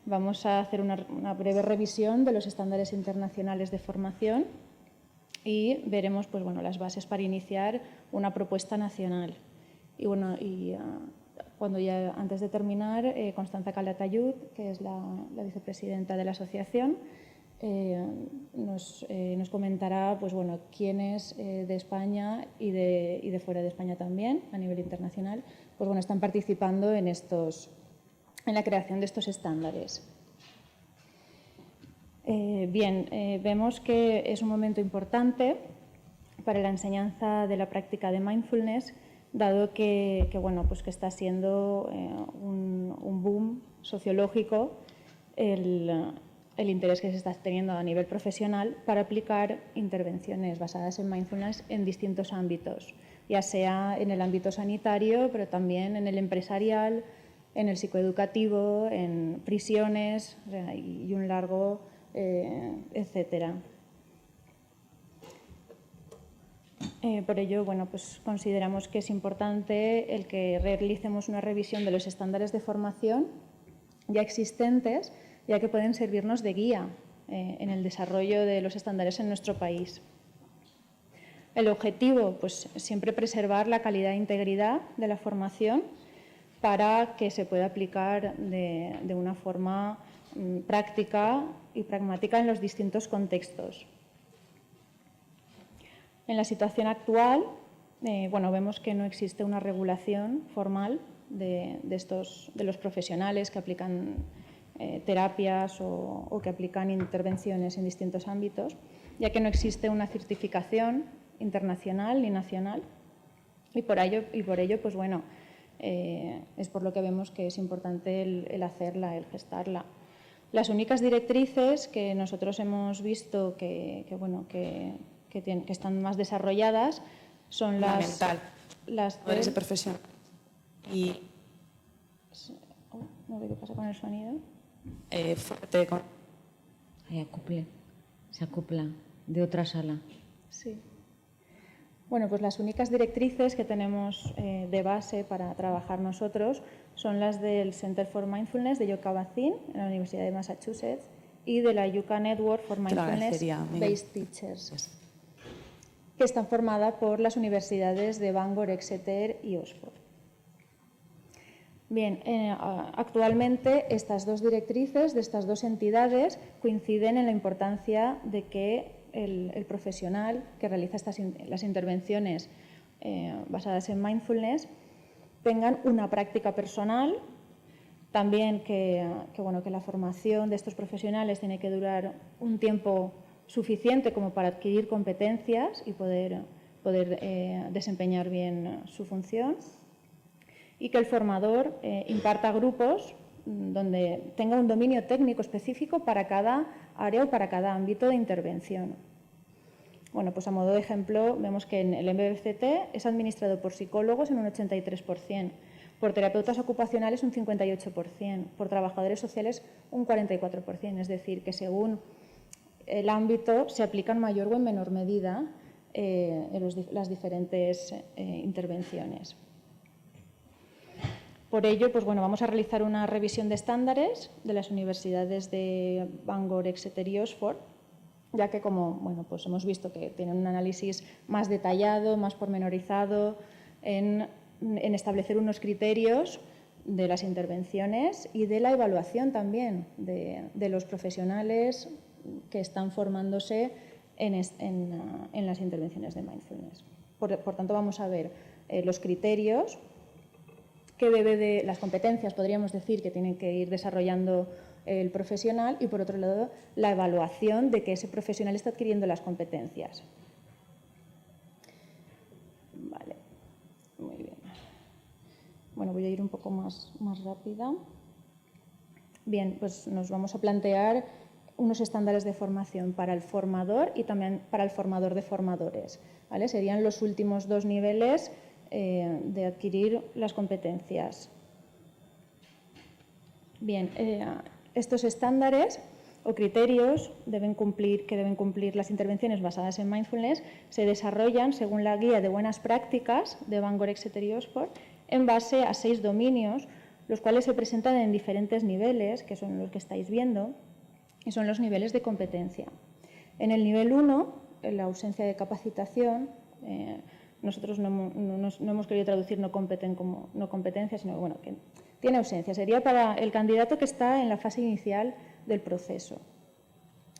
[SPEAKER 6] vamos a hacer una breve revisión de los estándares internacionales de formación y veremos pues, las bases para iniciar una propuesta nacional. Y antes de terminar, Constanza Calatayud, que es la vicepresidenta de la asociación, nos comentará pues, quiénes de España y de fuera de España también, a nivel internacional, pues, están participando en la creación de estos estándares. Vemos que es un momento importante para la enseñanza de la práctica de mindfulness, dado que está siendo un boom sociológico el interés que se está teniendo a nivel profesional para aplicar intervenciones basadas en mindfulness en distintos ámbitos, ya sea en el ámbito sanitario, pero también en el empresarial, en el psicoeducativo, en prisiones y un largo etcétera. Por ello, pues consideramos que es importante el que realicemos una revisión de los estándares de formación ya existentes, ya que pueden servirnos de guía en el desarrollo de los estándares en nuestro país. El objetivo, pues siempre preservar la calidad e integridad de la formación para que se pueda aplicar de una forma práctica y pragmática en los distintos contextos. En la situación actual, vemos que no existe una regulación formal de los profesionales que aplican terapias o que aplican intervenciones en distintos ámbitos, ya que no existe una certificación internacional ni nacional y por ello pues es por lo que vemos que es importante el hacerla, el gestarla. Las únicas directrices que nosotros hemos visto que están más desarrolladas son las de
[SPEAKER 7] profesión. Y
[SPEAKER 6] no sé qué pasa con el sonido.
[SPEAKER 7] Fuerte con...
[SPEAKER 2] Se acopla de otra sala.
[SPEAKER 6] Sí. Pues las únicas directrices que tenemos de base para trabajar nosotros son las del Center for Mindfulness de Yucca Basin, en la Universidad de Massachusetts, y de la Yucca Network for Mindfulness Based Teachers, que están formadas por las universidades de Bangor, Exeter y Oxford. Bien, actualmente estas dos directrices de estas dos entidades coinciden en la importancia de que el profesional que realiza las intervenciones basadas en mindfulness tengan una práctica personal, también que la formación de estos profesionales tiene que durar un tiempo suficiente como para adquirir competencias y poder desempeñar bien su función, y que el formador imparta grupos donde tenga un dominio técnico específico para cada área o para cada ámbito de intervención. Bueno, pues a modo de ejemplo, vemos que en el MBCT es administrado por psicólogos en un 83%, por terapeutas ocupacionales un 58%, por trabajadores sociales un 44%, es decir, que según el ámbito se aplica en mayor o en menor medida las diferentes intervenciones. Por ello, pues bueno, vamos a realizar una revisión de estándares de las universidades de Bangor, Exeter y Oxford, ya que como pues hemos visto que tienen un análisis más detallado, más pormenorizado en establecer unos criterios de las intervenciones y de la evaluación también de los profesionales que están formándose en las intervenciones de mindfulness. Por tanto, vamos a ver los criterios que las competencias, podríamos decir, que tienen que ir desarrollando el profesional, y por otro lado la evaluación de que ese profesional está adquiriendo las competencias. Vale, muy bien. Bueno, voy a ir un poco más rápida. Bien, pues nos vamos a plantear unos estándares de formación para el formador y también para el formador de formadores, ¿vale? Serían los últimos dos niveles de adquirir las competencias. Bien, estos estándares o criterios que deben cumplir las intervenciones basadas en mindfulness se desarrollan según la guía de buenas prácticas de Bangor, Exeter y Oxford en base a 6 dominios, los cuales se presentan en diferentes niveles, que son los que estáis viendo, y son los niveles de competencia. En el nivel 1, en la ausencia de capacitación, nosotros no hemos querido traducir no competen como no competencia, sino que tiene ausencia. Sería para el candidato que está en la fase inicial del proceso.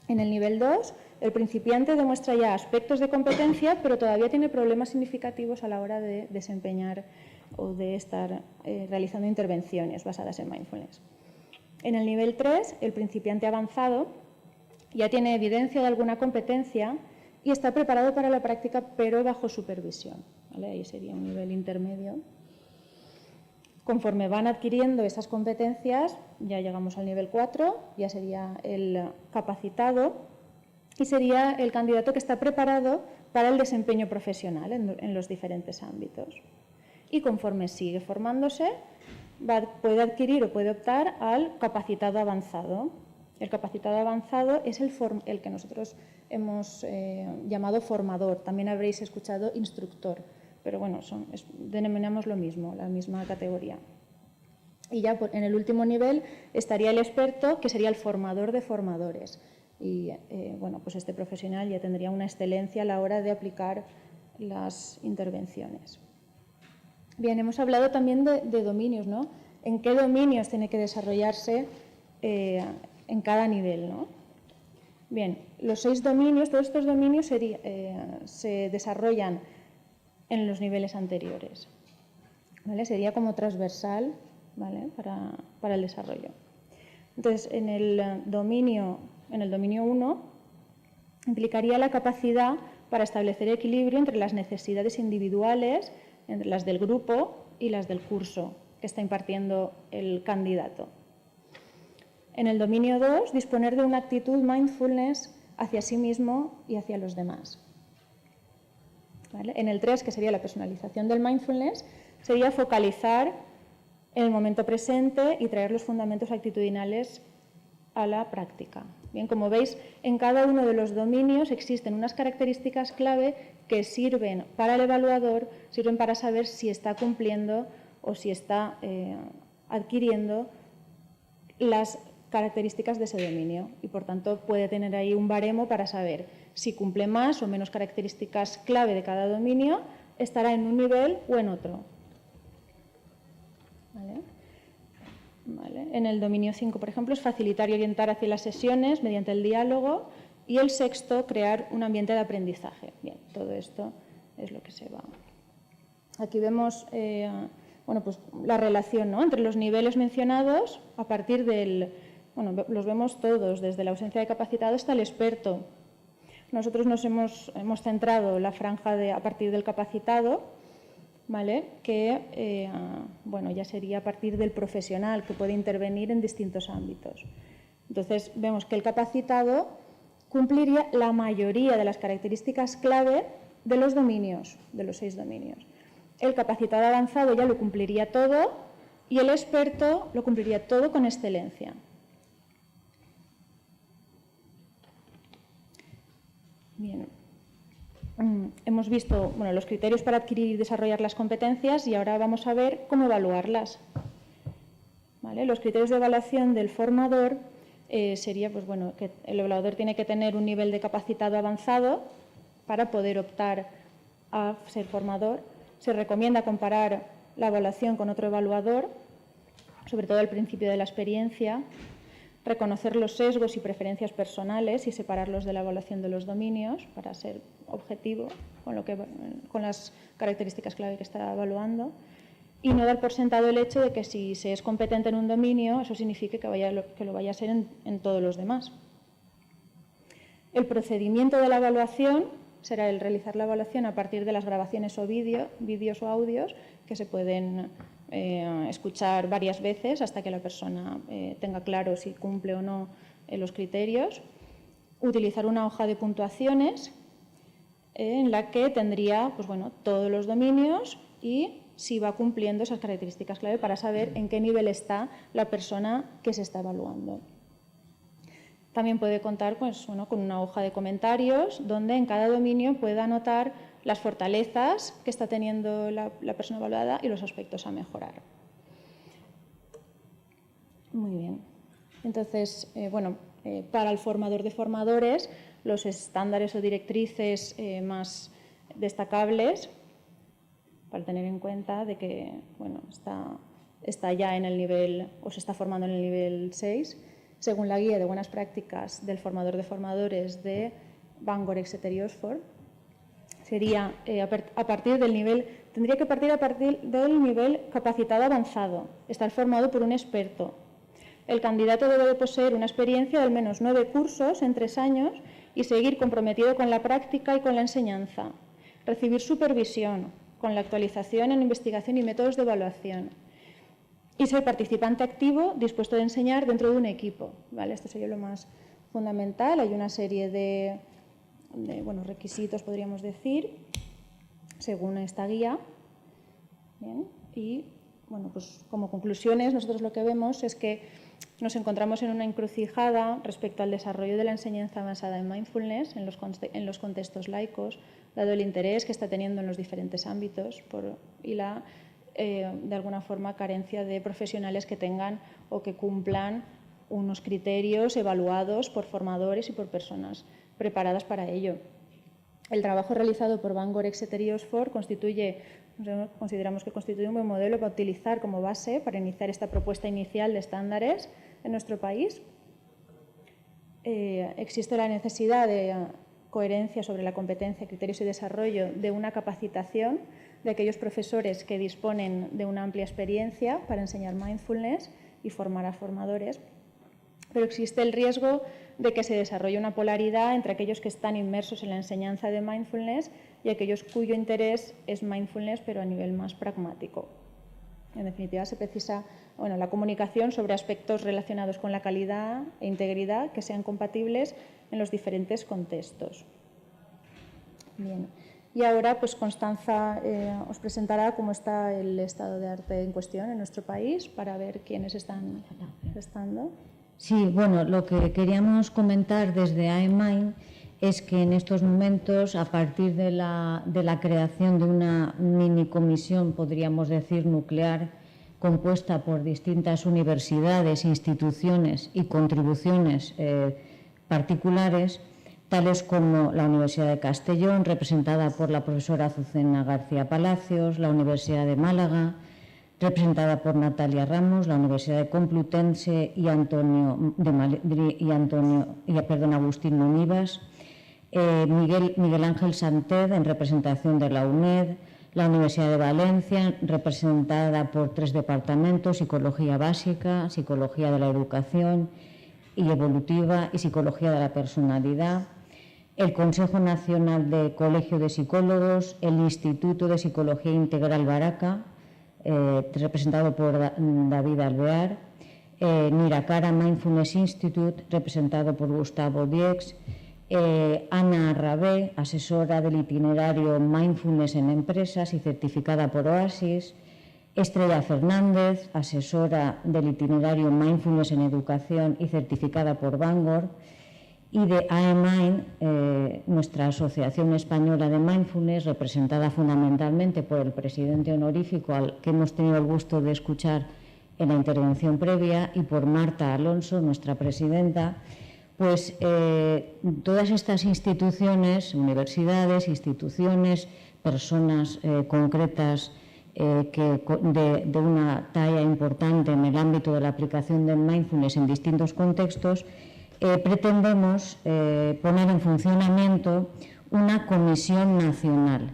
[SPEAKER 6] En el nivel 2, el principiante demuestra ya aspectos de competencia, pero todavía tiene problemas significativos a la hora de desempeñar o de estar realizando intervenciones basadas en mindfulness. En el nivel 3, el principiante avanzado ya tiene evidencia de alguna competencia y está preparado para la práctica, pero bajo supervisión, ¿vale? Ahí sería un nivel intermedio. Conforme van adquiriendo esas competencias, ya llegamos al nivel 4, ya sería el capacitado y sería el candidato que está preparado para el desempeño profesional en los diferentes ámbitos. Y conforme sigue formándose, puede adquirir o puede optar al capacitado avanzado. El capacitado avanzado es el que nosotros hemos llamado formador. También habréis escuchado instructor, pero bueno, denominamos lo mismo, la misma categoría. Y ya en el último nivel estaría el experto, que sería el formador de formadores. Y pues este profesional ya tendría una excelencia a la hora de aplicar las intervenciones. Bien, hemos hablado también de dominios, ¿no? ¿En qué dominios tiene que desarrollarse en cada nivel, ¿no? Bien, los 6 dominios, todos estos dominios se desarrollan en los niveles anteriores, ¿vale? Sería como transversal, ¿vale? para el desarrollo. Entonces, en el dominio 1 implicaría la capacidad para establecer equilibrio entre las necesidades individuales, entre las del grupo y las del curso que está impartiendo el candidato. En el dominio 2, disponer de una actitud mindfulness hacia sí mismo y hacia los demás. ¿Vale? En el 3, que sería la personalización del mindfulness, sería focalizar en el momento presente y traer los fundamentos actitudinales a la práctica. Bien, como veis, en cada uno de los dominios existen unas características clave que sirven para el evaluador, sirven para saber si está cumpliendo o si está adquiriendo las características de ese dominio, y por tanto puede tener ahí un baremo para saber si cumple más o menos características clave de cada dominio, estará en un nivel o en otro. ¿Vale? Vale. En el dominio 5, por ejemplo, es facilitar y orientar hacia las sesiones mediante el diálogo Y el sexto, crear un ambiente de aprendizaje. Bien, todo esto es lo que se va. Aquí vemos bueno, pues la relación, ¿no?, entre los niveles mencionados a partir del... Bueno, los vemos todos, desde la ausencia de capacitado hasta el experto. Nosotros nos hemos centrado la franja a partir del capacitado, ¿vale?, que bueno, ya sería a partir del profesional, que puede intervenir en distintos ámbitos. Entonces, vemos que el capacitado cumpliría la mayoría de las características clave de los dominios, de los 6 dominios. El capacitado avanzado ya lo cumpliría todo y el experto lo cumpliría todo con excelencia. Bien. Hemos visto, bueno, los criterios para adquirir y desarrollar las competencias y ahora vamos a ver cómo evaluarlas. ¿Vale? Los criterios de evaluación del formador sería, pues bueno, que el evaluador tiene que tener un nivel de capacitado avanzado para poder optar a ser formador. Se recomienda comparar la evaluación con otro evaluador, sobre todo al principio de la experiencia, reconocer los sesgos y preferencias personales y separarlos de la evaluación de los dominios para ser objetivo con las características clave que está evaluando, y no dar por sentado el hecho de que si se es competente en un dominio, eso signifique que lo vaya a ser en todos los demás. El procedimiento de la evaluación será el realizar la evaluación a partir de las grabaciones o vídeos o audios que se pueden escuchar varias veces hasta que la persona tenga claro si cumple o no los criterios. Utilizar una hoja de puntuaciones en la que tendría, pues bueno, todos los dominios y si va cumpliendo esas características clave para saber en qué nivel está la persona que se está evaluando. También puede contar, pues, bueno, con una hoja de comentarios donde en cada dominio pueda anotar las fortalezas que está teniendo la persona evaluada y los aspectos a mejorar. Muy bien. Entonces, bueno, para el formador de formadores, los estándares o directrices más destacables, para tener en cuenta de que, bueno, está ya en el nivel, o se está formando en el nivel 6, según la guía de buenas prácticas del formador de formadores de Bangor, Exeter y Oxford, sería a partir del nivel, tendría que partir a partir del nivel capacitado avanzado, estar formado por un experto. El candidato debe de poseer una experiencia de al menos 9 cursos en 3 años y seguir comprometido con la práctica y con la enseñanza. Recibir supervisión con la actualización en investigación y métodos de evaluación. Y ser participante activo, dispuesto a enseñar dentro de un equipo. ¿Vale? Esto sería lo más fundamental. Hay una serie de bueno, requisitos, podríamos decir, según esta guía. Bien. Y bueno, pues como conclusiones, nosotros lo que vemos es que nos encontramos en una encrucijada respecto al desarrollo de la enseñanza basada en mindfulness en los contextos laicos, dado el interés que está teniendo en los diferentes ámbitos y la, de alguna forma, carencia de profesionales que tengan o que cumplan unos criterios evaluados por formadores y por personas preparadas para ello. El trabajo realizado por Bangor, Exeter y Oxford consideramos que constituye un buen modelo para utilizar como base para iniciar esta propuesta inicial de estándares en nuestro país. Existe la necesidad de coherencia sobre la competencia, criterios y desarrollo de una capacitación de aquellos profesores que disponen de una amplia experiencia para enseñar mindfulness y formar a formadores. Pero existe el riesgo de que se desarrolle una polaridad entre aquellos que están inmersos en la enseñanza de mindfulness y aquellos cuyo interés es mindfulness, pero a nivel más pragmático. En definitiva, se precisa la comunicación sobre aspectos relacionados con la calidad e integridad que sean compatibles en los diferentes contextos. Bien. Y ahora, pues Constanza os presentará cómo está el estado de arte en cuestión en nuestro país para ver quiénes están estando.
[SPEAKER 2] Sí, bueno, lo que queríamos comentar desde AEMIND es que en estos momentos, a partir de la creación de una mini comisión, podríamos decir, nuclear, compuesta por distintas universidades, instituciones y contribuciones particulares, tales como la Universidad de Castellón, representada por la profesora Azucena García Palacios, la Universidad de Málaga, representada por Natalia Ramos, la Universidad de Complutense y Agustín Monivas, Miguel Ángel Santed, en representación de la UNED, la Universidad de Valencia, representada por 3 departamentos: Psicología Básica, Psicología de la Educación y Evolutiva y Psicología de la Personalidad, el Consejo Nacional de Colegio de Psicólogos, el Instituto de Psicología Integral Baraca, representado por David Alvear, Nirakara Mindfulness Institute, representado por Gustavo Diex, Ana Rabé, asesora del itinerario Mindfulness en Empresas y certificada por Oasis, Estrella Fernández, asesora del itinerario Mindfulness en Educación y certificada por Bangor, y de AEMIND, nuestra Asociación Española de Mindfulness, representada fundamentalmente por el presidente honorífico, al que hemos tenido el gusto de escuchar en la intervención previa, y por Marta Alonso, nuestra presidenta. Pues todas estas instituciones, universidades, instituciones, personas concretas de una talla importante en el ámbito de la aplicación del mindfulness en distintos contextos, pretendemos poner en funcionamiento una comisión nacional.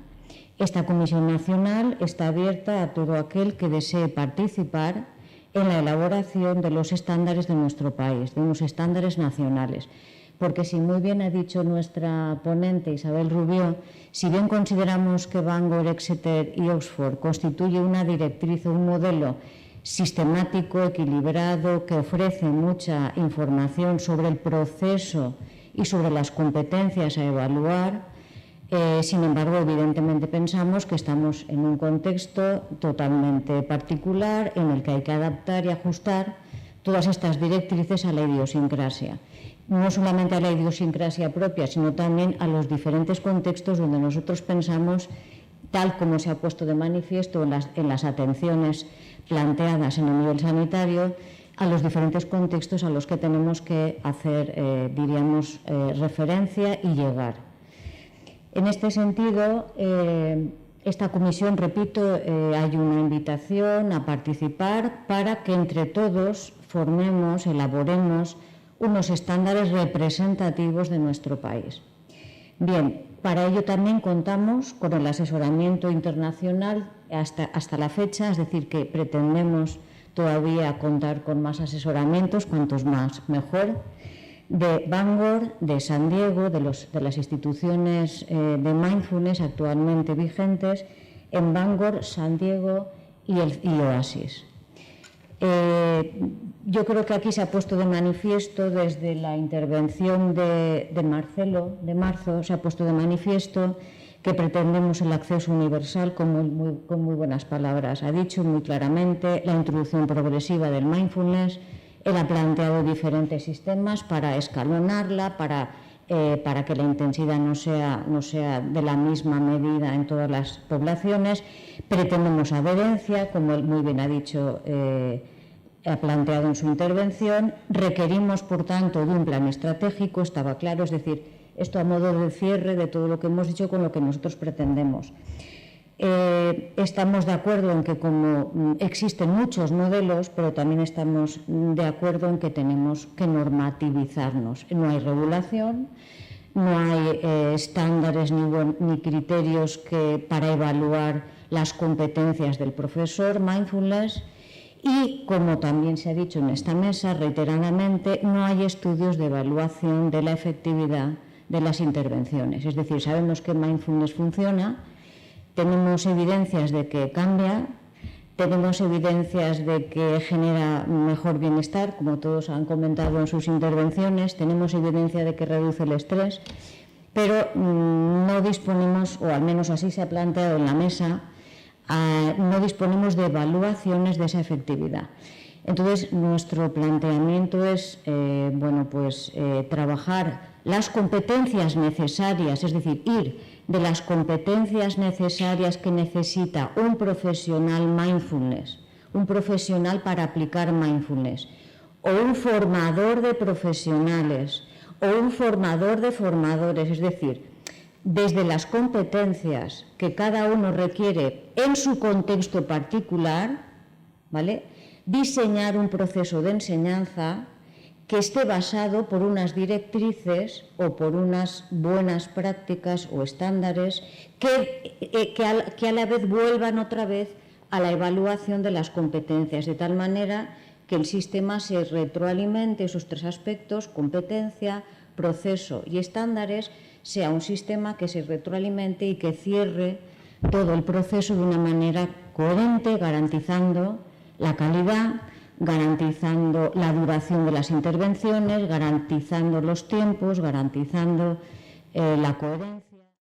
[SPEAKER 2] Esta comisión nacional está abierta a todo aquel que desee participar en la elaboración de los estándares de nuestro país, de unos estándares nacionales. Porque, si muy bien ha dicho nuestra ponente Isabel Rubió, si bien consideramos que Bangor, Exeter y Oxford constituye una directriz o un modelo sistemático, equilibrado, que ofrece mucha información sobre el proceso y sobre las competencias a evaluar, sin embargo, evidentemente pensamos que estamos en un contexto totalmente particular en el que hay que adaptar y ajustar todas estas directrices a la idiosincrasia. No solamente a la idiosincrasia propia, sino también a los diferentes contextos donde nosotros pensamos, tal como se ha puesto de manifiesto en las atenciones planteadas en el nivel sanitario, a los diferentes contextos a los que tenemos que hacer, referencia y llegar. En este sentido, esta comisión, repito, hay una invitación a participar para que entre todos formemos, elaboremos unos estándares representativos de nuestro país. Bien, para ello también contamos con el asesoramiento internacional hasta la fecha, es decir, que pretendemos todavía contar con más asesoramientos, cuantos más mejor, de Bangor, de San Diego, de las instituciones de mindfulness actualmente vigentes en Bangor, San Diego y Oasis. Yo creo que aquí se ha puesto de manifiesto, desde la intervención de Marcelo de marzo, se ha puesto de manifiesto que pretendemos el acceso universal, con muy buenas palabras ha dicho muy claramente, la introducción progresiva del mindfulness. Él ha planteado diferentes sistemas para escalonarla, para que la intensidad no sea de la misma medida en todas las poblaciones. Pretendemos adherencia, como él muy bien ha dicho, ha planteado en su intervención. Requerimos, por tanto, de un plan estratégico, estaba claro, es decir, esto a modo de cierre de todo lo que hemos dicho con lo que nosotros pretendemos. Estamos de acuerdo en que, como existen muchos modelos, pero también estamos de acuerdo en que tenemos que normativizarnos. No hay regulación, no hay estándares ni criterios para evaluar las competencias del profesor mindfulness, y, como también se ha dicho en esta mesa reiteradamente, no hay estudios de evaluación de la efectividad de las intervenciones. Es decir, sabemos que mindfulness funciona, tenemos evidencias de que cambia, tenemos evidencias de que genera mejor bienestar, como todos han comentado en sus intervenciones, tenemos evidencia de que reduce el estrés, pero no disponemos, o al menos así se ha planteado en la mesa, no disponemos de evaluaciones de esa efectividad. Entonces, nuestro planteamiento es trabajar las competencias necesarias, es decir, ir de las competencias necesarias que necesita un profesional mindfulness, un profesional para aplicar mindfulness, o un formador de profesionales, o un formador de formadores, es decir, desde las competencias que cada uno requiere en su contexto particular, ¿vale? Diseñar un proceso de enseñanza que esté basado por unas directrices o por unas buenas prácticas o estándares que a la vez vuelvan otra vez a la evaluación de las competencias, de tal manera que el sistema se retroalimente esos tres aspectos, competencia, proceso y estándares, sea un sistema que se retroalimente y que cierre todo el proceso de una manera coherente, garantizando la calidad, garantizando la duración de las intervenciones, garantizando los tiempos, garantizando la coherencia.